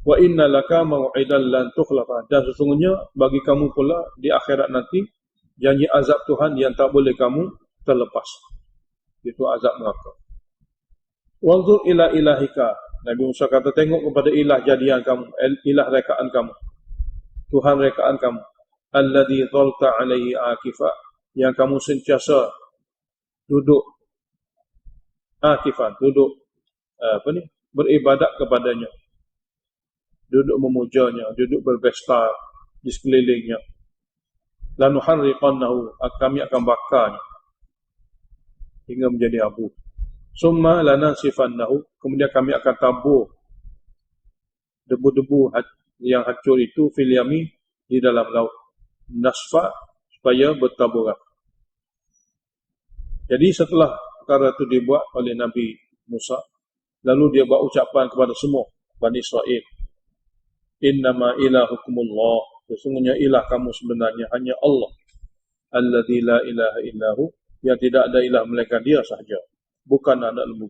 B: Wa inna laka maw'idan lan tukhlafa, dan sesungguhnya bagi kamu pula di akhirat nanti janji azab Tuhan yang tak boleh kamu terlepas. Itu azab neraka. Wanzur ila ilahika, Nabi Musa kata tengok kepada ilah jadian kamu, ilah rekaan kamu, Tuhan rekaan kamu, alladzi dhalta alaihi akifa, yang kamu sentiasa duduk akifan, duduk beribadat kepadanya, duduk memujanya, duduk berpesta di sekelilingnya. Lanuharriqannahu, kami akan bakarnya hingga menjadi abu. Summa lanasifannahu, kemudian kami akan tabur debu-debu yang hancur itu fil yami, di dalam laut, nasfa, supaya bertaburan. Jadi setelah perkara itu dibuat oleh Nabi Musa, lalu dia buat ucapan kepada semua Bani Israel, innama ilahukumullah, Sesungguhnya ilah kamu sebenarnya hanya Allah. Alladzi la ilaha illahu, yang tidak ada ilah melainkan dia sahaja. Bukan anak lembu.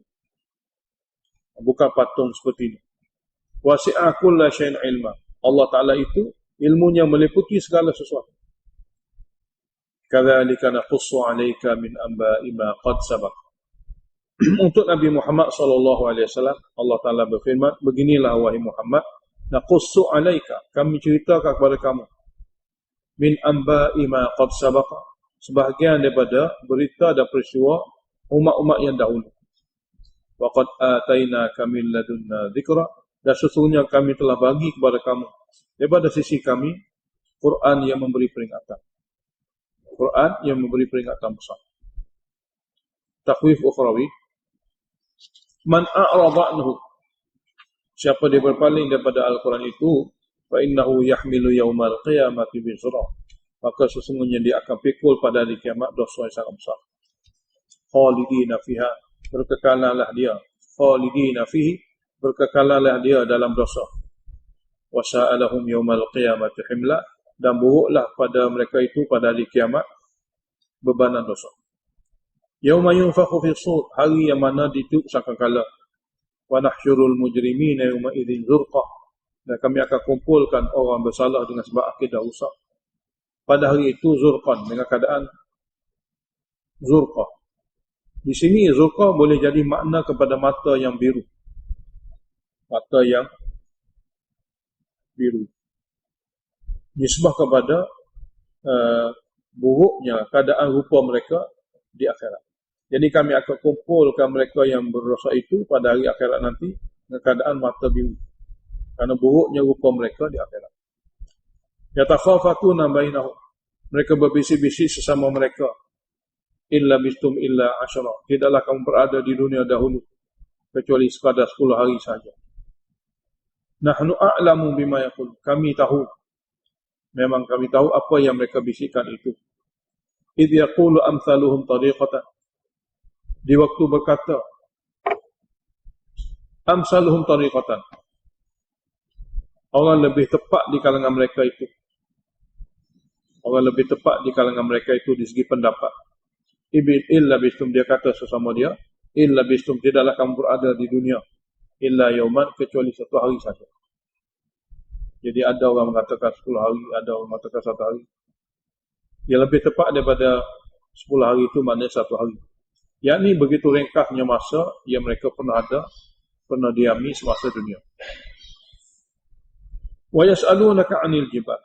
B: Bukan patung seperti ini. Wasi'a kulla syai'in ilma. Allah Ta'ala itu ilmunya meliputi segala sesuatu. Kadzalika naqussu 'alaika min anba'i ma qad sabaq. Untuk Nabi Muhammad SAW, Allah Ta'ala berfirman, beginilah wahai Muhammad, naqussu 'alaika, kami ceritakan kepada kamu, min anba'i ma qad sabaq, sebahagian daripada berita dan peristiwa umat-umat yang dahulu. Wa qad atainaka min ladunna dzikra, dan sesungguhnya kami telah bagi kepada kamu daripada sisi kami Quran yang memberi peringatan. Quran yang memberi peringatan besar. Takhwif ukhrawi. Man a'rada anhu, siapa dia berpaling daripada Al-Quran itu, fa innahu yahmilu yaumal qiyamati bizra, maka sesungguhnya dia akan pikul pada hari kiamat dosa yang sangat besar. Khalidina fiha, berkekalalah dia. Khalidina fihi, berkekalalah dia dalam dosa. Wa sa'alahum yaumal qiyamati himla, dan buruklah pada mereka itu pada hari kiamat bebanan dosa. Yauma yunfakhu fi sur, hari yang mana ditiup sangkakala. Wa nahsyurul mujrimina yauma idzin zurqa, dan kami akan kumpulkan orang bersalah dengan sebab akidah rusak. Pada hari itu zurqan, dengan keadaan zurqa. Di sini zurqa boleh jadi makna kepada mata yang biru. Mata yang biru. Nisbah kepada buruknya keadaan rupa mereka di akhirat. Jadi kami akan kumpulkan mereka yang berdosa itu pada hari akhirat nanti dengan keadaan mata biru, karena buruknya rupa mereka di akhirat. Yatakhafatuna bainahum, mereka berbisik-bisik sesama mereka, illa bistum illa asyara, tidaklah kamu berada di dunia dahulu kecuali sekadar 10 hari saja. Nahnu a'lamu bima yaqul, kami tahu, memang kami tahu apa yang mereka bisikkan itu. Idh yaqulu amsaluhum tariqatan, di waktu berkata amsaluhum tariqatan, orang lebih tepat di kalangan mereka itu, orang lebih tepat di kalangan mereka itu di segi pendapat. Illa bistum, dia kata sesama dia, illa bistum, tidaklah kamu berada di dunia, illa yauman, kecuali 1 hari saja. Jadi ada orang mengatakan 10 hari, ada orang mengatakan 1 hari. Yang lebih tepat daripada 10 hari itu maknanya 1 hari. Yang ini begitu ringkasnya masa yang mereka pernah ada, pernah diami semasa dunia. Wa yas'alunaka 'anil jibal,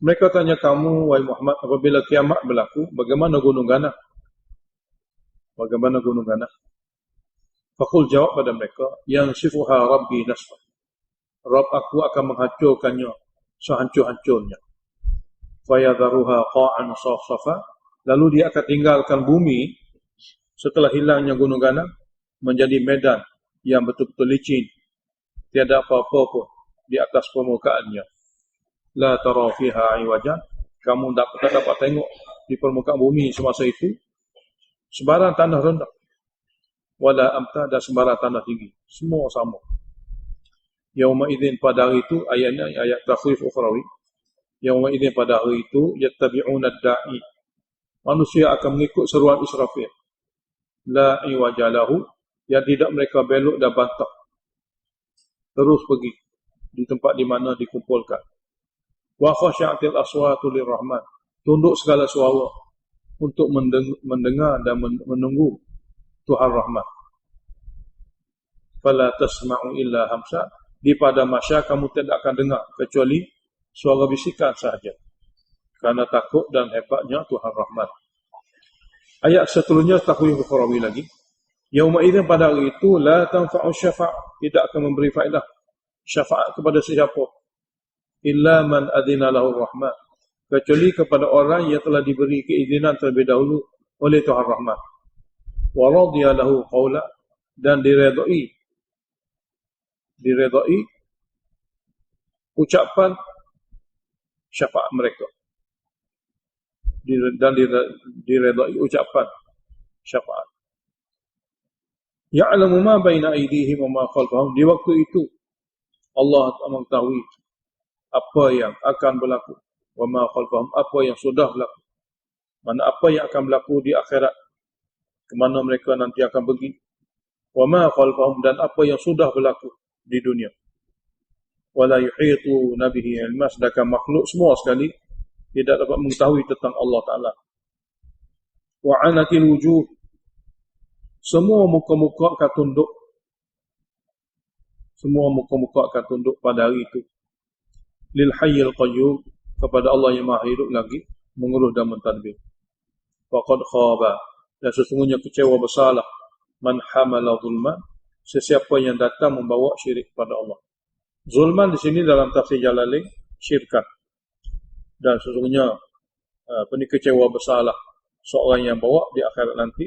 B: mereka tanya kamu wahai Muhammad, apabila kiamat berlaku, bagaimana gunung ganah? Bagaimana gunung ganah? Faqul, jawab pada mereka, yang sifuha rabbi nasfa, Rabb aku akan menghancurkannya sehancur-hancurnya. Fayadharuha qa'an safsafa, lalu dia akan tinggalkan bumi setelah hilangnya gunung ganah menjadi medan yang betul-betul licin, tiada apa-apa pun di atas permukaannya. La tara fiha iwajan, kamu tak dapat tengok di permukaan bumi semasa itu sebarang tanah rendah, wala amta, dan sebarang tanah tinggi, semua sama. Yauma idzin, pada hari itu, ayatnya ayat takhwif ukhrawi. Yauma idzin, pada hari itu, yattabi'una ad-da'i, manusia akan mengikut seruan Israfil. La iwajalahu, yang tidak mereka belok dan bantah, terus pergi di tempat di mana dikumpulkan. Wa khasyatil aswatu lirrahman, tunduk segala suara untuk mendengar dan menunggu Tuhan Rahman. Fala tasma'u illa hamsa, di pada masa kamu tidak akan dengar kecuali suara bisikan sahaja, karena takut dan hebatnya Tuhan Rahman. Ayat seterusnya takhwif ukhrawi lagi. Yauma idzin, pada hari itu, la tanfa'u syafa', tidak akan memberi faedah syafaat kepada siapa, illa man adzina lahu rahman, kecuali kepada orang yang telah diberi keizinan terlebih dahulu oleh Tuhan Rahman. Wa radiya lahu qawla, dan diredai ucapan syafaat mereka, dan diredai ucapan syafaat. Ya'lamu ma baina aydihim wa ma khalfahum, di waktu itu Allah mengetahui apa yang akan berlaku wa ma khalfahum, apa yang sudah berlaku. Mana apa yang akan berlaku di akhirat, ke mana mereka nanti akan pergi. Wa ma khalfahum, dan apa yang sudah berlaku di dunia. Wala yuhitu nabihi ilma, sedangkan makhluk semua sekali tidak dapat mengetahui tentang Allah Ta'ala. Wa anatil wujuh, semua muka-muka akan tunduk. Semua muka-muka akan tunduk pada hari itu. Lil hayyil qayyum, kepada Allah yang maha hidup lagi mengurus dan mentadbir. Faqad khaba, dan sesungguhnya kecewa besarlah man hamala zulman, sesiapa yang datang membawa syirik pada Allah. Zulman di sini dalam tafsir Jalalain syirkan. Dan sesungguhnya kecewa besarlah seorang yang bawa di akhirat nanti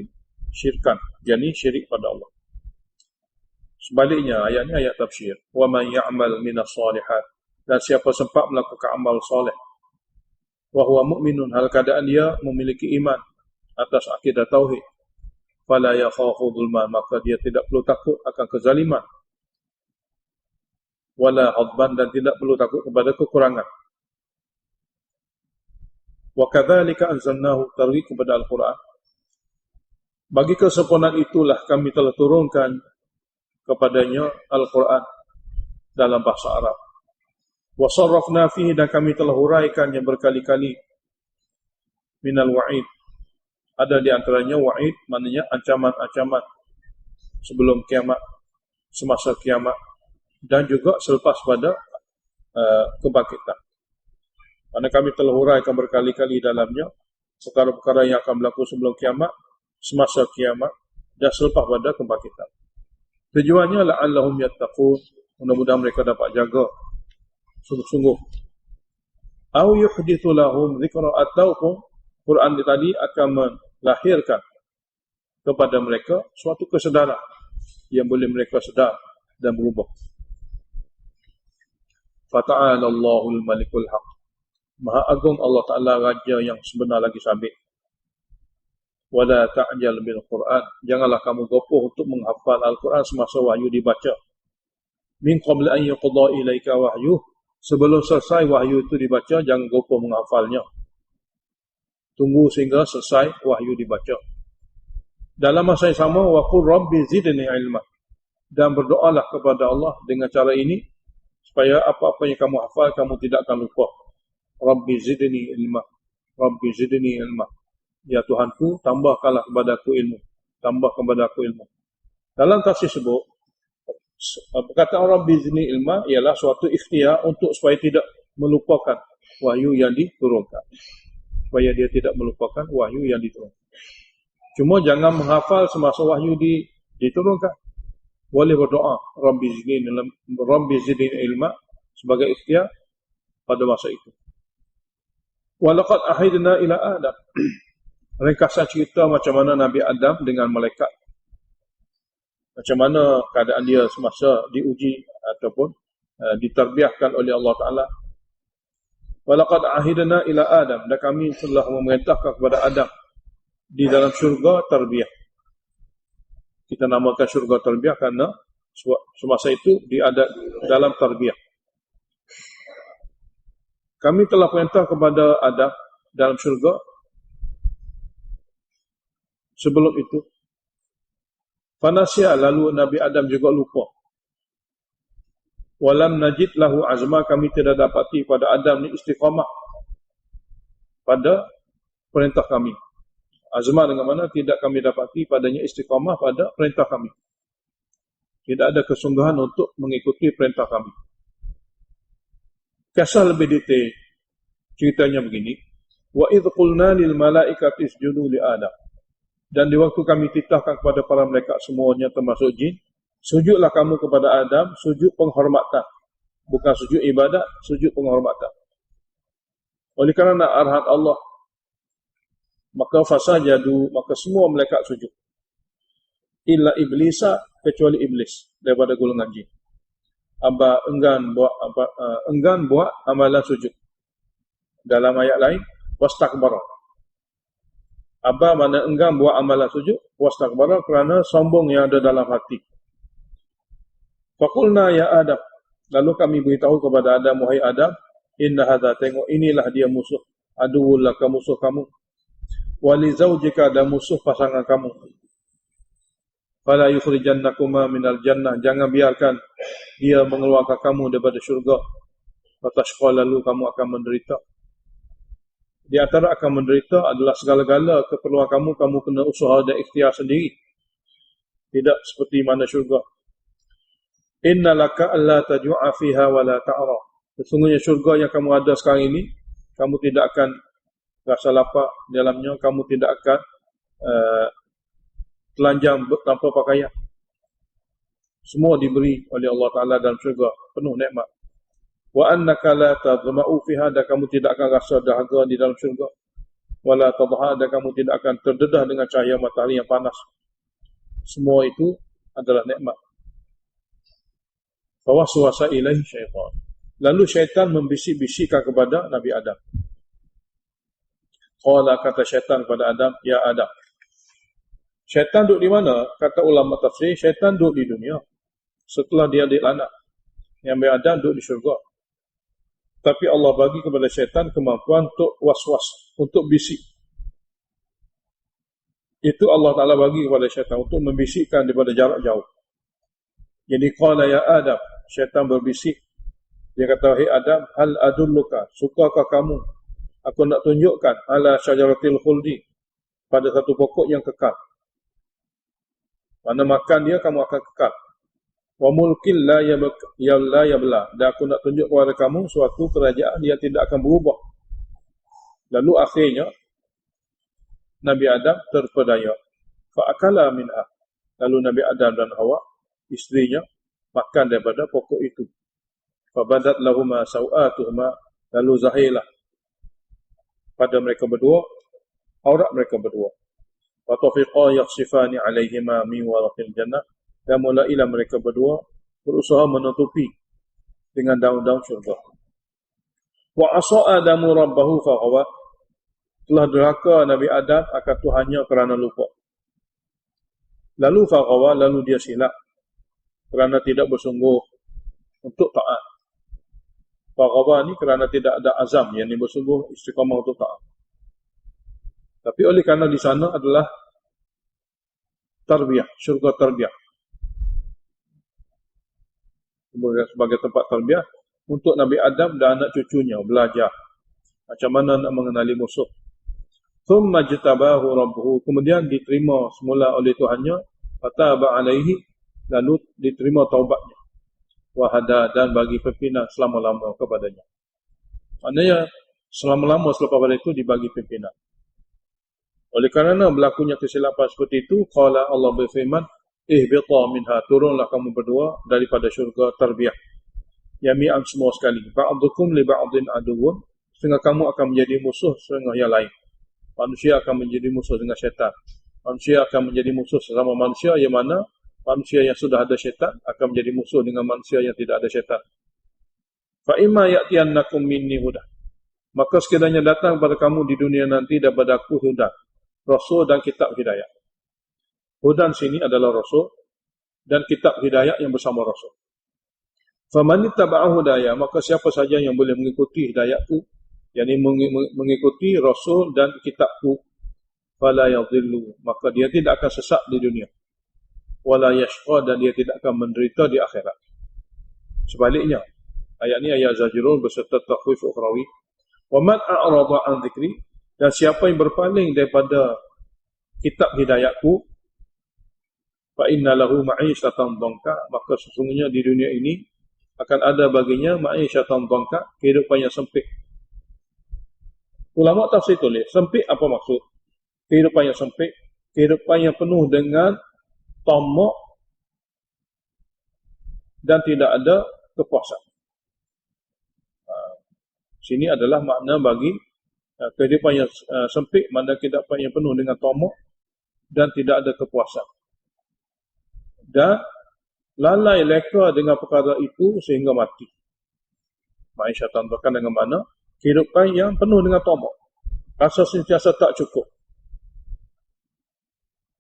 B: syirkan, yakni syirik pada Allah. Sebaliknya ayat ini ayat tafsir. Wa man ya'mal minas salihat, dan siapa sempat melakukan amal soleh, wa huwa mu'minun, hal keadaan dia memiliki iman atas akidah tauhid, fala yakhafu zulman, maka dia tidak perlu takut akan kezaliman, wala hadban, dan tidak perlu takut kepada kekurangan. Wa kadzalika anzalnahu, targhib kepada Al-Quran. Bagi kesempurnaan itulah kami telah turunkan kepadanya Al-Quran dalam bahasa Arab. Wa sarrafna fihi, dan kami telah huraikannya berkali-kali. Minal wa'id, ada di antaranya wa'id, maknanya ancaman-ancaman sebelum kiamat, semasa kiamat, dan juga selepas pada kebangkitan. Karena kami telah huraikan berkali-kali dalamnya perkara-perkara yang akan berlaku sebelum kiamat, semasa kiamat, dan selepas pada kebangkitan. Tujuannya la'allahum yattaqun, mudah-mudahan mereka dapat jaga sungguh-sungguh. Au yuhdithu lahum dzikra, ataupun Quran tadi akan melahirkan kepada mereka suatu kesedaran yang boleh mereka sedar dan berubah. Fata'ala Allahul Malikul Haq, Maha Agung Allah Ta'ala, Raja yang sebenar lagi sabit. Wala ta'jal bil Quran, janganlah kamu gopoh untuk menghafal Al-Quran semasa wahyu dibaca. Min qabl an yuqda ilaika wahyu, sebelum selesai wahyu itu dibaca, jangan gopoh menghafalnya. Tunggu sehingga selesai wahyu dibaca. Dalam masa yang sama, wa qul rabbi zidni ilma, dan berdoalah kepada Allah dengan cara ini, supaya apa-apa yang kamu hafal, kamu tidak akan lupa. Rabbi zidni ilma, Rabbi zidni ilma, ya Tuhanku, tambahkanlah kepada aku ilmu, tambah kepada aku ilmu. Dalam tafsir sebut, perkataan Rabbi zidni ilma ialah suatu ikhtiar untuk supaya tidak melupakan wahyu yang diturunkan, supaya dia tidak melupakan wahyu yang diturunkan. Cuma jangan menghafal semasa wahyu diturunkan. Boleh berdoa Rabbi zidni ilma sebagai ikhtiar pada masa itu. Walaqad ahidna ila Adam, ringkasan cerita macam mana Nabi Adam dengan malaikat, macam mana keadaan dia semasa diuji ataupun diterbiahkan oleh Allah Ta'ala. Walaqad ahidna ila Adam, dan kami telah memerintahkan kepada Adam di dalam syurga terbiah. Kita namakan syurga terbiah kerana semasa itu dia ada dalam terbiah. Kami telah perintah kepada Adam dalam syurga sebelum itu. Fanasya, lalu Nabi Adam juga lupa. Walam najid lahu azma, kami tidak dapati pada Adam ni istiqamah pada perintah kami. Azma dengan mana tidak kami dapati padanya istiqamah pada perintah kami. Tidak ada kesungguhan untuk mengikuti perintah kami. Kisah lebih detail ceritanya begini. Wa idh qulna lil malaikati isjudu li Adam, dan di waktu kami titahkan kepada para malaikat semuanya termasuk jin, sujudlah kamu kepada Adam, sujud penghormatan, bukan sujud ibadat, sujud penghormatan. Oleh kerana arahan Allah, maka fasajadu, maka semua malaikat sujud. Illa iblisa, kecuali iblis daripada golongan jin. Enggan buat amalan sujud. Dalam ayat lain, wastakbara. Mana enggan buat amalan sujud, wastakbara, kerana sombong yang ada dalam hati. Faqulna ya Adam, lalu kami beritahu kepada Adam, wahai Adam, inna hadha, tengok inilah dia musuh, aduwwul laka, musuh kamu, wali zaujika, dan musuh pasangan kamu. Fala yukhrijannakuma minal jannah, jangan biarkan dia mengeluarkan kamu daripada syurga. Fatashqa, lalu kamu akan menderita. Di antara akan menderita adalah segala-gala keperluan kamu kena usaha dan ikhtiar sendiri. Tidak seperti mana syurga. Inna laka alla tajua fiha wa la ta'ra. Sesungguhnya syurga yang kamu ada sekarang ini, kamu tidak akan rasa lapar di dalamnya, kamu tidak akan telanjang tanpa pakaian. Semua diberi oleh Allah Ta'ala dalam syurga, penuh nikmat. Wa annaka la tadma'u fiha, dan kamu tidak akan rasa dahaga di dalam syurga. Wa la tadha, dan kamu tidak akan terdedah dengan cahaya matahari yang panas. Semua itu adalah nikmat. Fawaswasa ilaihi syaitan. Lalu syaitan membisik-bisikkan kepada Nabi Adam. Qala, kata syaitan kepada Adam, ya Adam. Syaitan duduk di mana? Kata ulama tafsir, syaitan duduk di dunia. Setelah dia dilaknat. Yang Nabi Adam duduk di syurga. Tapi Allah bagi kepada syaitan kemampuan untuk was-was, untuk bisik. Itu Allah Ta'ala bagi kepada syaitan untuk membisikkan daripada jarak jauh. Jadi qala ya Adam, syaitan berbisik. Dia kata, hey Adam, hal adulluka, sukakah kamu aku nak tunjukkan ala syajaratil khuldi, pada satu pokok yang kekal. Mana makan dia kamu akan kekal. Wa mulkil la yabla, dan aku nak tunjuk kepada kamu suatu kerajaan yang tidak akan berubah. Lalu akhirnya Nabi Adam terpedaya. Fa'akala minha, lalu Nabi Adam dan Hawa, isterinya, makan daripada pokok itu. Fabadat lahuma sawatuhuma, lalu zahirlah pada mereka berdua aurat mereka berdua. Wa tafiqa yakhsifani alaihima min waraqil jannah, dan mulailah mereka berdua berusaha menutupi dengan daun-daun syurga. Wa asa Adamu rabbahu faghawa, telah durhaka Nabi Adam akan Tuhannya kerana lupa. Lalu faghawa, lalu dia silap kerana tidak bersungguh untuk taat. Faghawa ni kerana tidak ada azam, yang ini bersungguh istiqamah untuk taat. Tapi oleh kerana di sana adalah tarbiyah, syurga tarbiyah. Sebagai tempat tarbiyah untuk Nabi Adam dan anak cucunya belajar macam mana nak mengenali musuh. Thumma jtabahu rabbuhu, kemudian diterima semula oleh Tuhannya, fataba alaihi, lalu diterima taubatnya. Wahada, dan bagi pimpinan selama-lama kepadanya. Maknanya selama-lama selepas pada itu dibagi pimpinan. Oleh kerana berlakunya kesilapan seperti itu, qala, Allah berfirman, ihbita minha, turunlah kamu berdua daripada syurga tarbiyah. Yami'an, semua sekali. Ba'dukum li ba'din aduwwun, sehingga kamu akan menjadi musuh setengah yang lain. Manusia akan menjadi musuh dengan syaitan. Manusia akan menjadi musuh sesama manusia, yang mana manusia yang sudah ada syaitan akan menjadi musuh dengan manusia yang tidak ada syaitan. Fa imma ya'tiyannakum minni huda, maka sekiranya datang kepada kamu di dunia nanti daripada aku hudan, rasul dan kitab hidayah. Hudan sini adalah rasul dan kitab hidayah yang bersama rasul. Faman ittaba'a hudaya, maka siapa saja yang boleh mengikuti hidayahku, yakni mengikuti rasul dan kitabku, fala yadhillu, maka dia tidak akan sesat di dunia. Wala yashqa, dan dia tidak akan menderita di akhirat. Sebaliknya, ayat ini ayat Zajrun beserta takhwif ukhrawi. Wa man a'rada an dzikri, dan siapa yang berpaling daripada kitab hidayahku, fa inna lahu ma'isyatan dhanka, maka sesungguhnya di dunia ini akan ada baginya ma'isyatan dhanka, kehidupan yang sempit. Ulama tafsir tulis, sempit apa maksud? Kehidupan yang sempit, kehidupan yang penuh dengan tamak dan tidak ada kepuasan. Sini adalah makna bagi kehidupan yang sempit, makna kehidupan yang penuh dengan tamak dan tidak ada kepuasan. Dan lalai leka dengan perkara itu sehingga mati. Ma'isyatan bahkan dengan mana kehidupan yang penuh dengan tamak, rasa sentiasa tak cukup,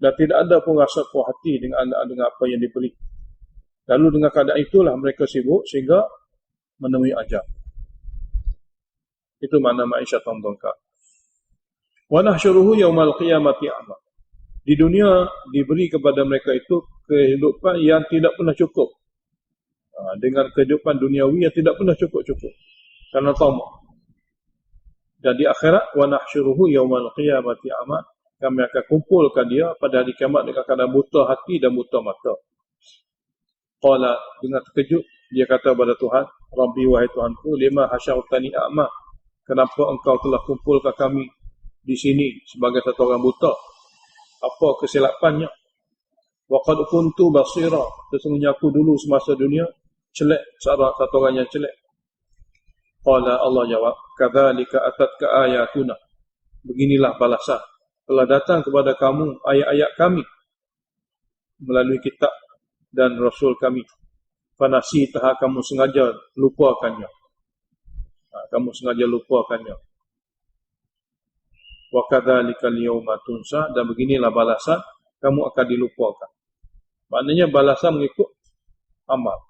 B: dan tidak ada pun rasa puas hati dengan apa yang diberi. Lalu dengan keadaan itulah mereka sibuk sehingga menemui ajal.
A: Itu makna ma'isyatan dhanka. Wa nahsyuruhu yaumal qiyamati a'ma. Di dunia diberi kepada mereka itu kehidupan yang tidak pernah cukup. Dengan kehidupan duniawi yang tidak pernah cukup-cukup. Karena tamak. Dan di akhirat, wa nahsyuruhu yaumal qiyamati a'ma. Kami akan kumpulkan dia pada hari kiamat dengan keadaan buta hati dan buta mata. Qala, dengan terkejut, dia kata kepada Tuhan, Rabbi wahai Tuhanku, lima hasyautani a'ma. Kenapa engkau telah kumpulkan kami di sini sebagai satu orang buta? Apa kesilapannya? Wa qad kuntu basira. Sesungguhnya aku dulu semasa dunia celak, satu orang yang celak. Qala, Allah jawab, kadzalika atatka ayatuna. Beginilah balasan. Telah datang kepada kamu ayat-ayat kami melalui kitab dan rasul kami. Fanasitaha, kamu sengaja lupakannya. Kamu sengaja lupakannya. Wa kadzalika al-yawma tunsa, dan beginilah balasan, kamu akan dilupakan. Maknanya balasan mengikut amal.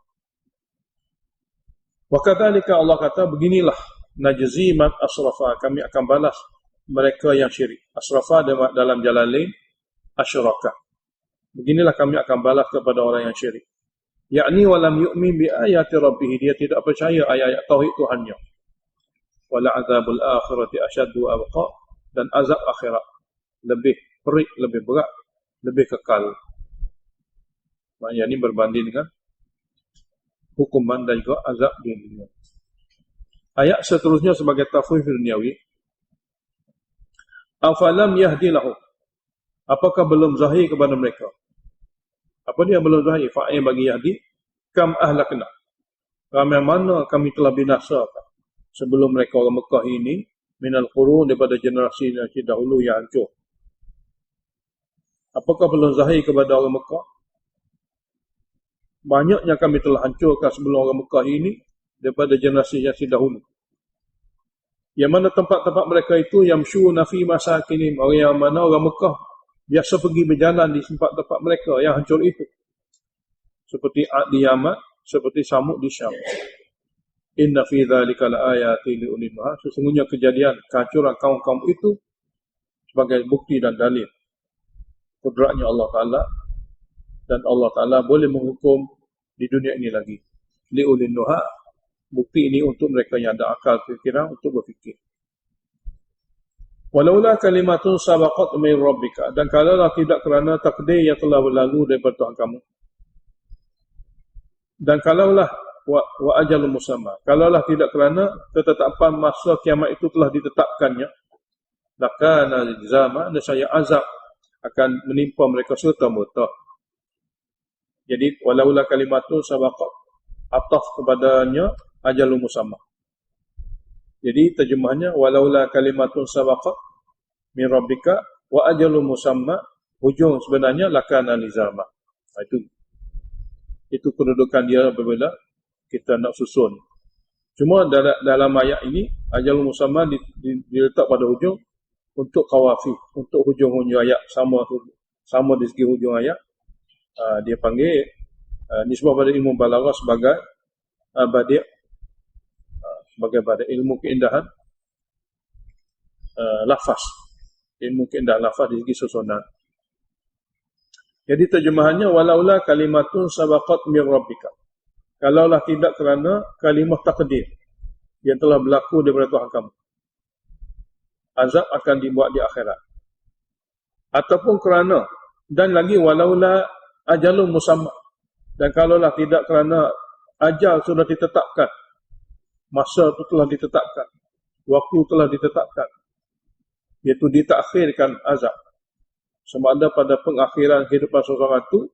A: Wa kadzalika, Allah kata, beginilah najzi man asrafa, kami akan balas mereka yang syirik. Asrafa dalam Jalalain asyraka. Beginilah kami akan balas kepada orang yang syirik. Yakni walam yu'min bi ayati rabbih, dia tidak percaya ayat-ayat tauhid Tuhannya. Wala azabul akhirati asyaddu abqa, dan azab akhirat lebih perik, lebih berat, lebih kekal. Maknanya ini berbanding dengan hukuman dan juga azab di dunia. Ayat seterusnya sebagai tafsir duniawi. Afalam yahdi lahum, apakah belum zahir kepada mereka? Apa dia belum zahir? Fa'il bagi yahdi, kam ahlakna, ramai mana kami telah binasakan sebelum mereka orang Mekah ini, minal qurun, daripada generasi dahulu yang hancur. Apakah belum zahir kepada orang Mekah? Banyaknya kami telah hancurkan sebelum orang Mekah ini daripada generasi yang dahulu. Yang mana tempat-tempat mereka itu yamshuna fi masakinim, orang yang mana orang Mekah biasa pergi berjalan di tempat-tempat mereka yang hancur itu. Seperti Ad di Yaman, seperti Samud di Syam. Inna fi dzalika laayatin liulil nuha, sesungguhnya kejadian kehancuran kaum-kaum itu sebagai bukti dan dalil kudratnya Allah Taala, dan Allah Taala boleh menghukum di dunia ini lagi. Liulil nuha, bukti ini untuk mereka yang ada akal fikiran untuk berfikir. Walaula kalimatun sabaqat min rabbika, dan kalaulah tidak kerana takdir yang telah berlalu daripada Tuhan kamu. Dan kalaulah wa ajalun musamma, kalaulah tidak kerana ketetapan masa kiamat itu telah ditetapkannya, lakana lizama, nescaya azab akan menimpa mereka serta-merta. Jadi walaula kalimatun sabaqat, ataf kepadanya ajalun musamma. Jadi terjemahannya walaula kalimatun sabaqat min rabbika wa ajalun musamma, hujung sebenarnya lakana lizama. Itu kedudukan dia apabila kita nak susun. Cuma dalam ayat ini ajalun musamma diletak pada hujung untuk qawafi, untuk hujung-hujung ayat sama di segi hujung ayat. Dia panggil nisbah pada ilmu balaghah sebagai badi', sebagai pada ilmu keindahan lafaz, ilmu keindahan lafaz di segi susunan. Jadi terjemahannya walaula kalimatun sabaqat min rabbika, kalaulah tidak kerana kalimah takdir yang telah berlaku daripada Tuhan kamu, azab akan dibuat di akhirat. Ataupun kerana, dan lagi walaula ajalun musamma, dan kalaulah tidak kerana ajal sudah ditetapkan, masa itu telah ditetapkan, waktu telah ditetapkan, iaitu ditakhirkan azab, sama ada pada pengakhiran kehidupan seseorang itu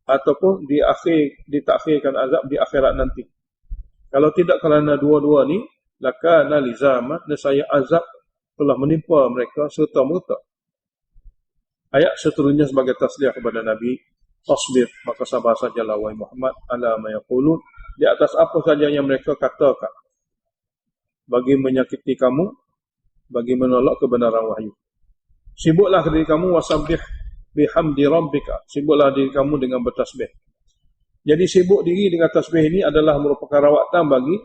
A: ataupun ditakhirkan azab di akhirat nanti. Kalau tidak kerana dua-dua ni, lakana lizama, nescaya azab telah menimpa mereka serta-merta. Ayat seterusnya sebagai tasliah kepada Nabi, tasbir, maka sabar sajalah wahai Muhammad, ala ma yaqulun, di atas apa saja yang mereka katakan, bagi menyakiti kamu, bagi menolak kebenaran wahyu. Sibuklah diri kamu wasabbih bihamdi rabbika, sibuklah diri kamu dengan bertasbih. Jadi sibuk diri dengan tasbih ini adalah merupakan rawatan bagi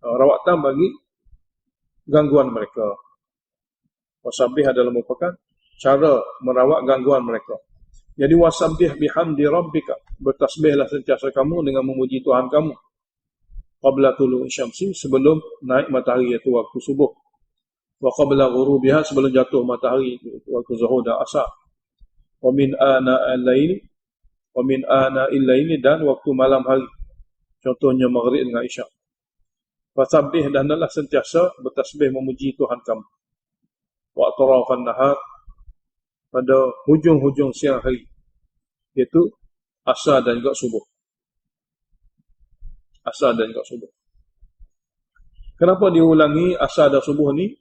B: rawatan bagi gangguan mereka. Wasabbih adalah merupakan cara merawat gangguan mereka. Jadi wasabbih bihamdi rabbika, bertasbihlah sentiasa kamu dengan memuji Tuhan kamu. Qabla tulu'i syamsi, sebelum naik matahari iaitu waktu subuh. Wa qabla ghurubiha, sebelum jatuh matahari waktu zuhur dan asar. Wa min ana'il laili, dan waktu malam hari. Contohnya maghrib dengan isyak. Fasabbih, dan hendaklah sentiasa bertasbih memuji Tuhan kamu. Wa atrafan nahar, pada hujung-hujung siang hari, iaitu asar dan juga subuh. Asar dan juga subuh. Kenapa diulangi asar dan subuh ni?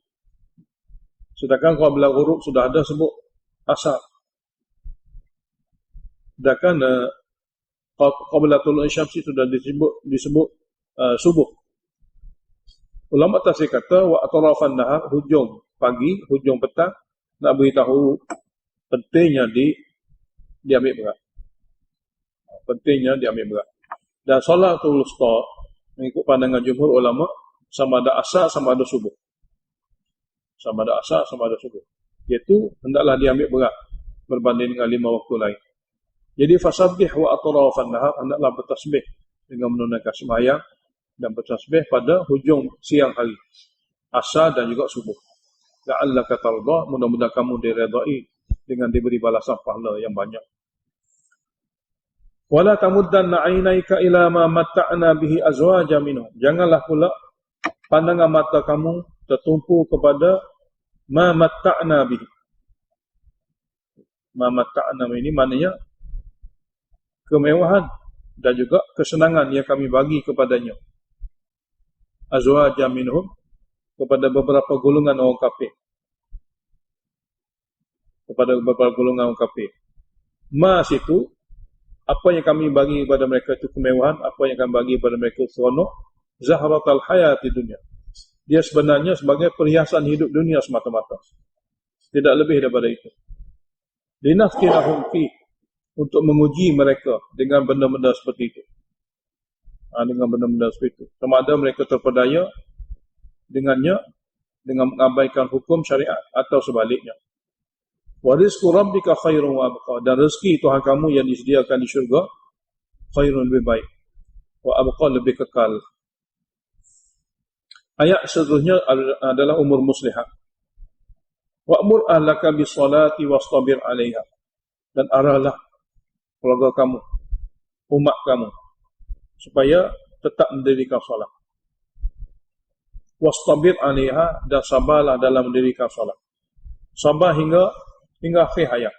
B: Sedangkan qabla ghurub sudah ada sebut asar. Sedangkan qabla tulu'i syamsi sudah disebut subuh. Ulama tafsir kata wa atrafan nahar, hujung pagi, hujung petang, nak beritahu pentingnya diambil berat. Pentingnya diambil berat. Dan salatul wusta, mengikut pandangan jumhur ulama, sama ada asar sama ada subuh. Sama ada asar sama ada subuh. Iaitu hendaklah diambil berat berbanding dengan 5 waktu lain. Jadi fasabbih wa atrafan nahar, hendaklah bertasbih dengan menunaikan sembahyang dan bertasbih pada hujung siang hari, asar dan juga subuh. La'allaka tarda, mudah-mudahan kamu diredai dengan diberi balasan pahala yang banyak. Wala tamuddanna 'ainaika ila ma matta'na bihi azwaja minhum, janganlah pula pandangan mata kamu tertumpu kepada ma matta'na bihi. Ma matta'na ini maknanya kemewahan dan juga kesenangan yang kami bagi kepadanya. Azwaja minhum, kepada beberapa golongan orang kafir. Kepada beberapa golongan orang kafir. Mas itu, apa yang kami bagi kepada mereka itu kemewahan, apa yang kami bagi kepada mereka seronok, zahratal hayati dunia. Dia sebenarnya sebagai perhiasan hidup dunia semata-mata. Tidak lebih daripada itu. Linaftinahum fi, untuk menguji mereka dengan benda-benda seperti itu. Dengan benda-benda seperti itu. Sama ada mereka terpedaya dengannya, dengan mengabaikan hukum syariat, atau sebaliknya. Wa rizqu rabbika khairun wa abqa, dan rezeki Tuhan kamu yang disediakan di syurga khairun, lebih baik, wa abqa, lebih kekal. Ayat seterusnya adalah umur muslihat. Wa'mur ahlaka bisolati wastabir 'alaiha, dan arahlah keluarga kamu, umat kamu, supaya tetap mendirikan solat. Wastabir 'alaiha, dan sabarlah dalam mendirikan solat. Sabar hingga akhir hayat.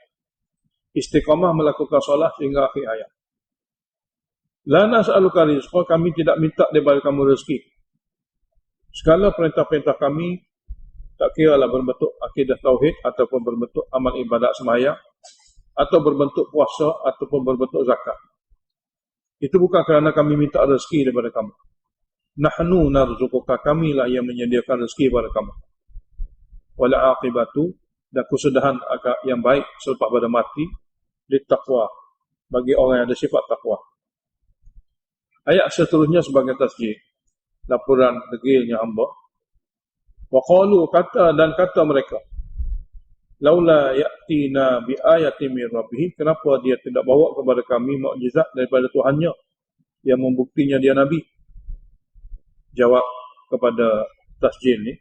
B: Istiqamah melakukan solat hingga akhir hayat. La nas'aluka rizqa, kami tidak minta daripada kamu rezeki. Segala perintah-perintah kami, tak kira lah berbentuk akidah tauhid, ataupun berbentuk amal ibadat sembahyang, atau berbentuk puasa, ataupun berbentuk zakat. Itu bukan kerana kami minta rezeki daripada kamu. Nahnu narzuquka, kamilah yang menyediakan rezeki kepada kamu. Wal aqibatu, dan kesudahan yang baik selepas pada mati, littaqwa, bagi orang yang ada sifat takwa. Ayat seterusnya sebagai tasjih, laporan degilnya hamba. Wa qalu, kata mereka, laula ya'tina bi ayatin min rabbih, kenapa dia tidak bawa kepada kami mukjizat daripada Tuhannya yang membuktinya dia nabi? Jawab kepada tasjil ni,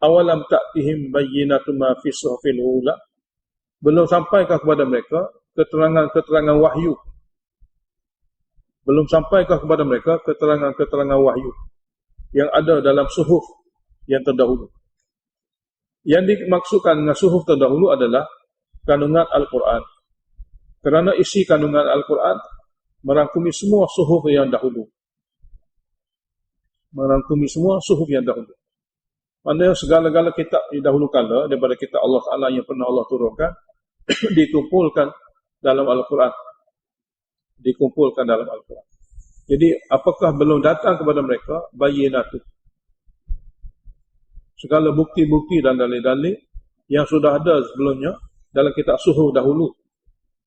B: awalam ta'tihim bayyinatu ma fi suhufil ula, belum sampaikah kepada mereka keterangan-keterangan wahyu? Belum sampaikah kepada mereka keterangan-keterangan wahyu yang ada dalam suhuf yang terdahulu? Yang dimaksudkan dengan suhuf terdahulu adalah kandungan Al-Quran. Kerana isi kandungan Al-Quran merangkumi semua suhuf yang dahulu. Merangkumi semua suhuf yang dahulu. Maksudnya segala-gala kitab di dahulu kala daripada kitab Allah Ta'ala yang pernah Allah turunkan dikumpulkan dalam Al-Quran. Dikumpulkan dalam Al-Quran. Jadi apakah belum datang kepada mereka bayyinatu, segala bukti-bukti dan dalil-dalil yang sudah ada sebelumnya dalam kitab suhuf dahulu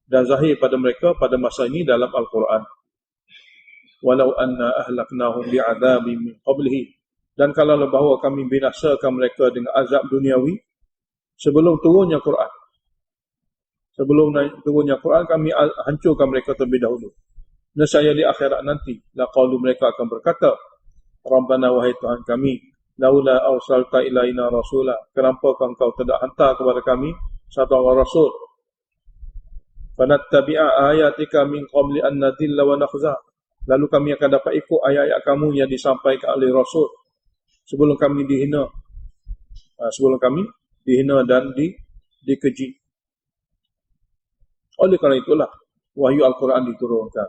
B: dan zahir pada mereka pada masa ini dalam Al-Quran. Walau anna ahlaknahum bi'adabim min qablihi,
A: Dan kalaulah bahawa kami binasakan mereka dengan azab duniawi sebelum turunnya Quran. Sebelum turunnya Quran, kami hancurkan mereka terlebih dahulu. Nescaya di akhirat nanti, laqalu, mereka akan berkata, Rabbana, wahai Tuhan kami, laula arsalta ilaina rasula, kenapa engkau tidak hantar kepada kami satu orang rasul? Fanattabi'a ayatika min qabli an nadilla wa nakhza. Lalu kami akan dapat ikut ayat-ayat kamu yang disampaikan oleh rasul sebelum kami dihina. Sebelum kami dihina dan dikeji. Oleh kerana itulah wahyu Al-Quran diturunkan,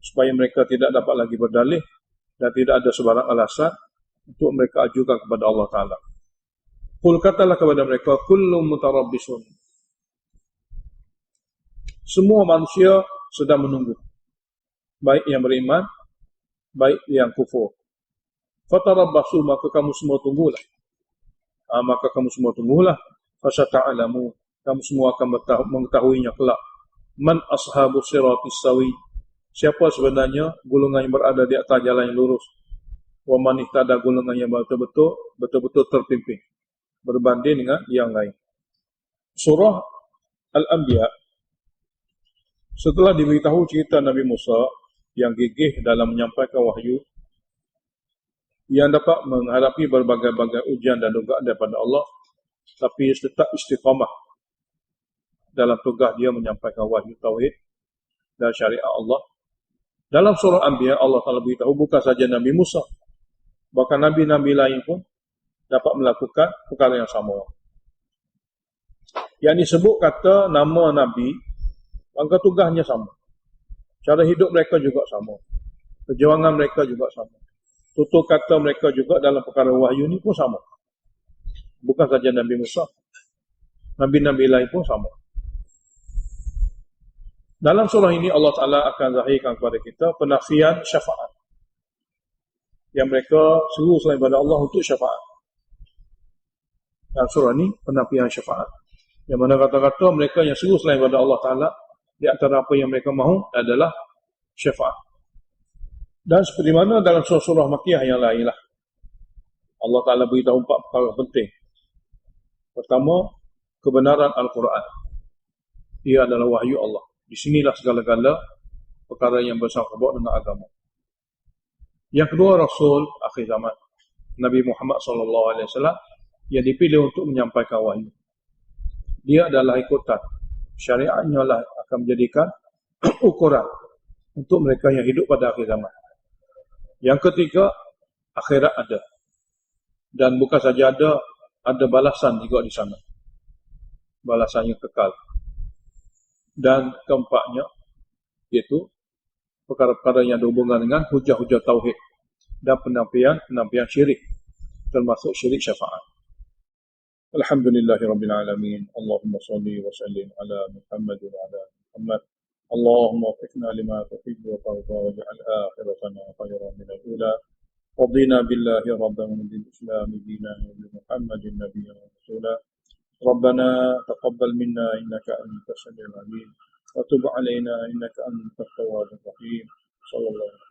A: supaya mereka tidak dapat lagi berdalih dan tidak ada sebarang alasan untuk mereka ajukan kepada Allah Ta'ala. Qul, katalah kepada mereka, kullu mutarabbisun, semua manusia sedang menunggu, baik yang beriman, baik yang kufur. Fatarabbasu, maka kamu semua tunggulah. Maka kamu semua tunggulah. Fasata'alamu, kamu semua akan mengetahuinya kelak. Man ashabu siratis sawi, siapa sebenarnya golongan yang berada di atas jalan yang lurus. Wa man ihtada, golongan yang betul-betul terpimpin berbanding dengan yang lain. Surah Al-Anbiya, setelah diberitahu cerita Nabi Musa yang gigih dalam menyampaikan wahyu, yang dapat menghadapi berbagai-bagai ujian dan dugaan daripada Allah, tapi tetap istiqamah dalam tugas dia menyampaikan wahyu tauhid dan syariat Allah. Dalam surah Anbiya, Allah Ta'ala beritahu bukan saja Nabi Musa, bahkan Nabi-Nabi lain pun dapat melakukan perkara yang sama. Yang disebut kata nama Nabi, maka tugasnya sama. Cara hidup mereka juga sama. Perjuangan mereka juga sama. Tutur kata mereka juga dalam perkara wahyu ni pun sama. Bukan saja Nabi Musa, Nabi-Nabi lain pun sama. Dalam surah ini Allah Ta'ala akan zahirkan kepada kita penafian syafaat, yang mereka seru selain daripada Allah untuk syafaat. Dalam surah ini penafian syafaat, yang mana kata-kata mereka yang seru selain daripada Allah Ta'ala, di antara apa yang mereka mahu adalah syafaat. Dan seperti mana dalam surah-surah Makkiyah yang lain lah, Allah Ta'ala beritahu 4 perkara penting. Pertama, kebenaran Al-Quran. Ia adalah wahyu Allah. Di sinilah segala-gala perkara yang bersangkut dengan agama. Yang kedua, Rasul akhir zaman, Nabi Muhammad SAW, yang dipilih untuk menyampaikan wahyu. Dia adalah ikutan. Syariatnya lah akan menjadikan ukuran untuk mereka yang hidup pada akhir zaman. Yang ketiga, akhirat ada. Dan bukan saja ada balasan juga di sana. Balasan yang kekal. Dan keempatnya, iaitu perkara-perkara yang berhubungan dengan hujah-hujah tauhid dan penampian syirik, termasuk syirik syafaat. Alhamdulillahirabbil alamin. Allahumma shalli wa sallim ala Muhammad wa ala Muhammad. Allahumma waffiqna lima tuhibbu wa tarda waj'al akhiratana khayran min al-ula. Radina billahi rabban wa bil islam dinan wa bi Muhammadin nabiyyan wa rasula. ربنا تقبل منا إنك أنت السميع العليم وتب علينا إنك أنت التواب الرحيم. صلى الله عليه وسلم.